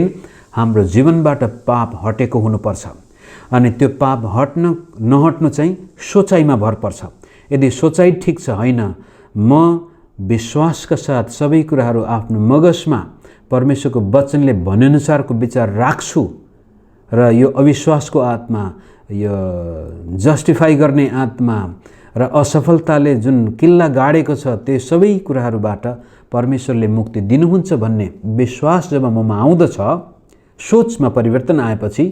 हाम्रो जीवनबाट पाप हटेको हुनुपर्छ। अनि त्यो पाप नहट्नु चाहिँ सोचाइमा भर पर्छ। यदि सोचाइ ठिक छ, होइन म विश्वासका साथ सबै कुराहरू आफ्नो मगजमा परमेश्वरको वचनले भनेअनुसारको विचार राख्छु र यो अविश्वासको आत्मा, यो जस्टिफाई गर्ने आत्मा र असफलताले जुन किल्ला गाडेको छ त्यो सबै कुराहरूबाट परमेश्वरले मुक्ति दिनुहुन्छ भन्ने विश्वास जब ममा आउँदछ, सोचमा परिवर्तन आएपछि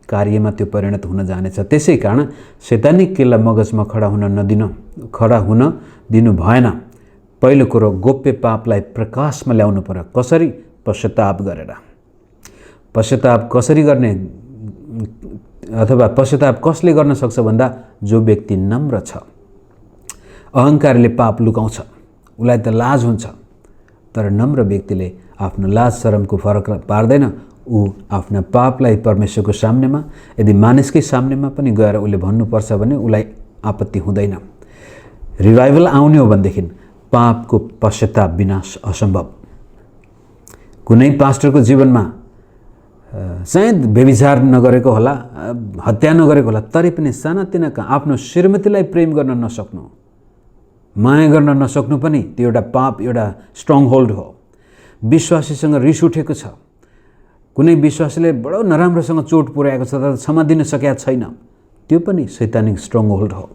कार्यमा त्यो परिणत हुन जानेछ। त्यसै कारण शैतानिक किल्ला मगजमा खडा हुन दिनु भएन। पहिलो कुरो, गोप्य पापलाई प्रकाशमा ल्याउनु पर्यो। कसरी? पश्चाताप गरेर। पश्चाताप कसरी गर्ने अथवा पश्चाताप कसले गर्न सक्छ भन्दा जो व्यक्ति नम्र छ। अहङ्कारले पाप लुकाउँछ, उसलाई त लाज हुन्छ, तर नम्र व्यक्तिले आफ्नो लाज शरमको फरक पार्दैन। ऊ आफ्ना पापलाई परमेश्वरको सामनेमा, यदि मानिसकै सामनेमा पनि गएर उसले भन्नुपर्छ भने उसलाई आपत्ति हुँदैन। रिभाइभल आउने हो भनेदेखि पापको पश्चाताप बिना असम्भव। कुनै पास्टरको जीवनमा सायद व्यभिचार नगरेको होला, हत्या नगरेको होला, तरै पनि सानातिना आफ्नो श्रीमतीलाई प्रेम गर्न नसक्नु, माया गर्न नसक्नु पनि त्यो एउटा पाप, एउटा स्ट्रङ होल्ड हो। विश्वासीसँग रिस उठेको छ, कुनै विश्वासीले बडो नराम्रोसँग चोट पुर्याएको छ तर क्षमा दिन सकेका छैन, त्यो पनि शैतानिक स्ट्रङ होल्ड हो।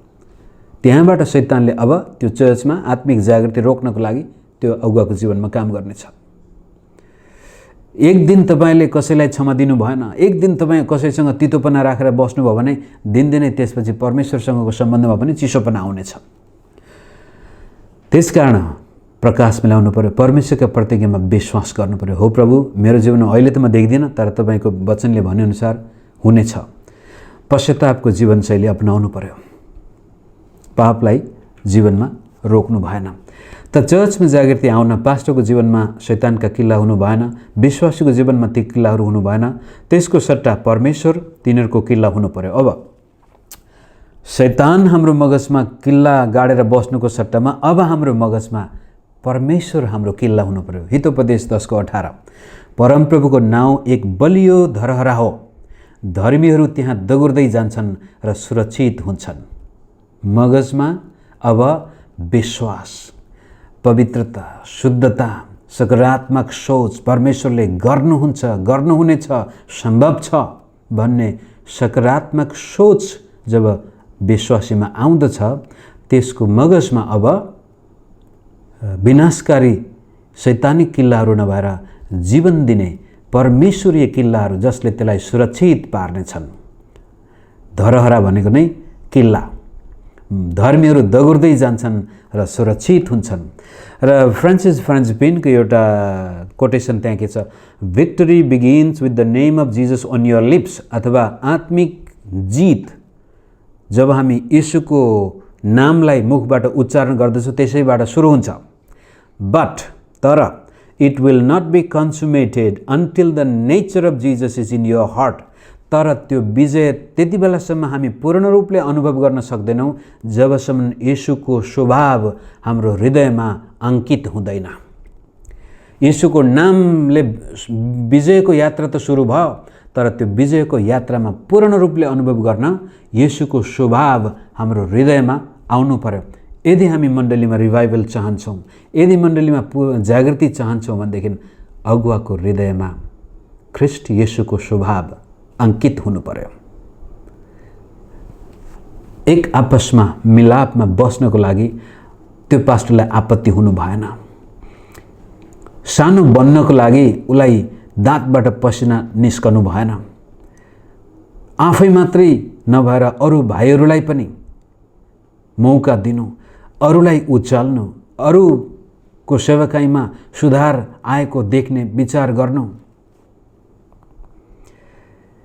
त्यहाँबाट शैतानले अब त्यो चर्चमा आत्मिक जागृति रोक्नको लागि त्यो अगुवाको जीवनमा काम गर्नेछ। एक दिन तपाईले कसैलाई क्षमा दिनु भएन, एक दिन तपाईँ कसैसँग तितोपना राखेर बस्नुभयो भने दिनदिनै त्यसपछि परमेश्वरसँगको सम्बन्धमा पनि चिसोपना आउनेछ। त्यसकारण प्रकाश मिलाउनु पर्यो, परमेश्वरका प्रतिज्ञामा विश्वास गर्नु पर्यो। हो प्रभु, मेरो जीवनमा अहिले त म देख्दिनँ, तर तपाईँको वचनले भनेअनुसार हुनेछ। पश्चातापको जीवनशैली अपनाउनु पर्यो, पापलाई जीवनमा रोक्नु भएन। त चर्चमा जागृति आउन पास्टरको जीवनमा शैतानका किल्ला हुनु भएन, विश्वासीको जीवनमा ती किल्लाहरू हुनु भएन, त्यसको सट्टा परमेश्वर तिनीहरूको किल्ला हुनु पर्यो। अब शैतान हाम्रो मगजमा किल्ला गाडेर बस्नुको सट्टामा अब हाम्रो मगजमा परमेश्वर हाम्रो किल्ला हुनु पर्यो। हितोपदेश 10:18 परमप्रभुको नाउँ एक बलियो धरहरा हो, धर्मीहरू त्यहाँ दगुर्दै जान्छन् र सुरक्षित हुन्छन्। मगजमा अब विश्वास, पवित्रता, शुद्धता, सकारात्मक सोच, परमेश्वरले गर्नुहुन्छ, गर्नुहुनेछ, सम्भव छ भन्ने सकारात्मक सोच जब विश्वासीमा आउँदछ, त्यसको मगजमा अब विनाशकारी शैतानिक किल्लाहरू नभएर जीवन दिने परमेश्वरीय किल्लाहरू जसले त्यसलाई सुरक्षित पार्नेछन्। धरहरा भनेको नै किल्ला, धर्मीहरू दगुर्दै जान्छन् र सुरक्षित हुन्छन्। र फ्रान्सिस फ्रान्जिपिनको एउटा कोटेसन त्यहाँ के छ, victory begins with the name of Jesus on your lips, अथवा आत्मिक जित जब हामी यीशुको नामलाई मुखबाट उच्चारण गर्दछौँ त्यसैबाट सुरु हुन्छ। बट तर it will not be consummated until the nature of Jesus is in your heart. तर त्यो विजय त्यति बेलासम्म हामी पूर्ण रूपले अनुभव गर्न सक्दैनौँ जबसम्म येशूको स्वभाव हाम्रो हृदयमा अंकित हुँदैन। येशूको नामले विजयको यात्रा त सुरु भयो, तर त्यो विजयको यात्रामा पूर्ण रूपले अनुभव गर्न येशूको स्वभाव हाम्रो हृदयमा आउनु पर्यो। यदि हामी मण्डलीमा रिभाइभल चाहन्छौँ, यदि मण्डलीमा जागृति चाहन्छौँ भनेदेखि अगुवाको हृदयमा ख्रीष्ट येशूको स्वभाव अंकित हुनु पर्यो। एक आपसमा मिलापमा बस्नको लागि त्यो पास्टरलाई आपत्ति हुनु भएन। सानो बन्नको लागि उलाई दाँतबाट पसिना निस्कनु भएन। आफै मात्रै नभएर अरू भाइहरूलाई पनि मौका दिनु, अरूलाई उचाल्नु, अरूको सेवकाईमा सुधार आएको देख्ने विचार गर्नु।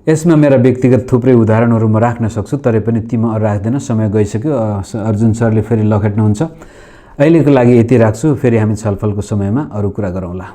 यसमा मेरा व्यक्तिगत थुप्रै उदाहरणहरू म राख्न सक्छु, तरै पनि ती म राख्दैन, समय गइसक्यो। अर्जुन सरले फेरि लखेट्नुहुन्छ। अहिलेको लागि यति राख्छु, फेरि हामी छलफलको समयमा अरू कुरा गरौँला।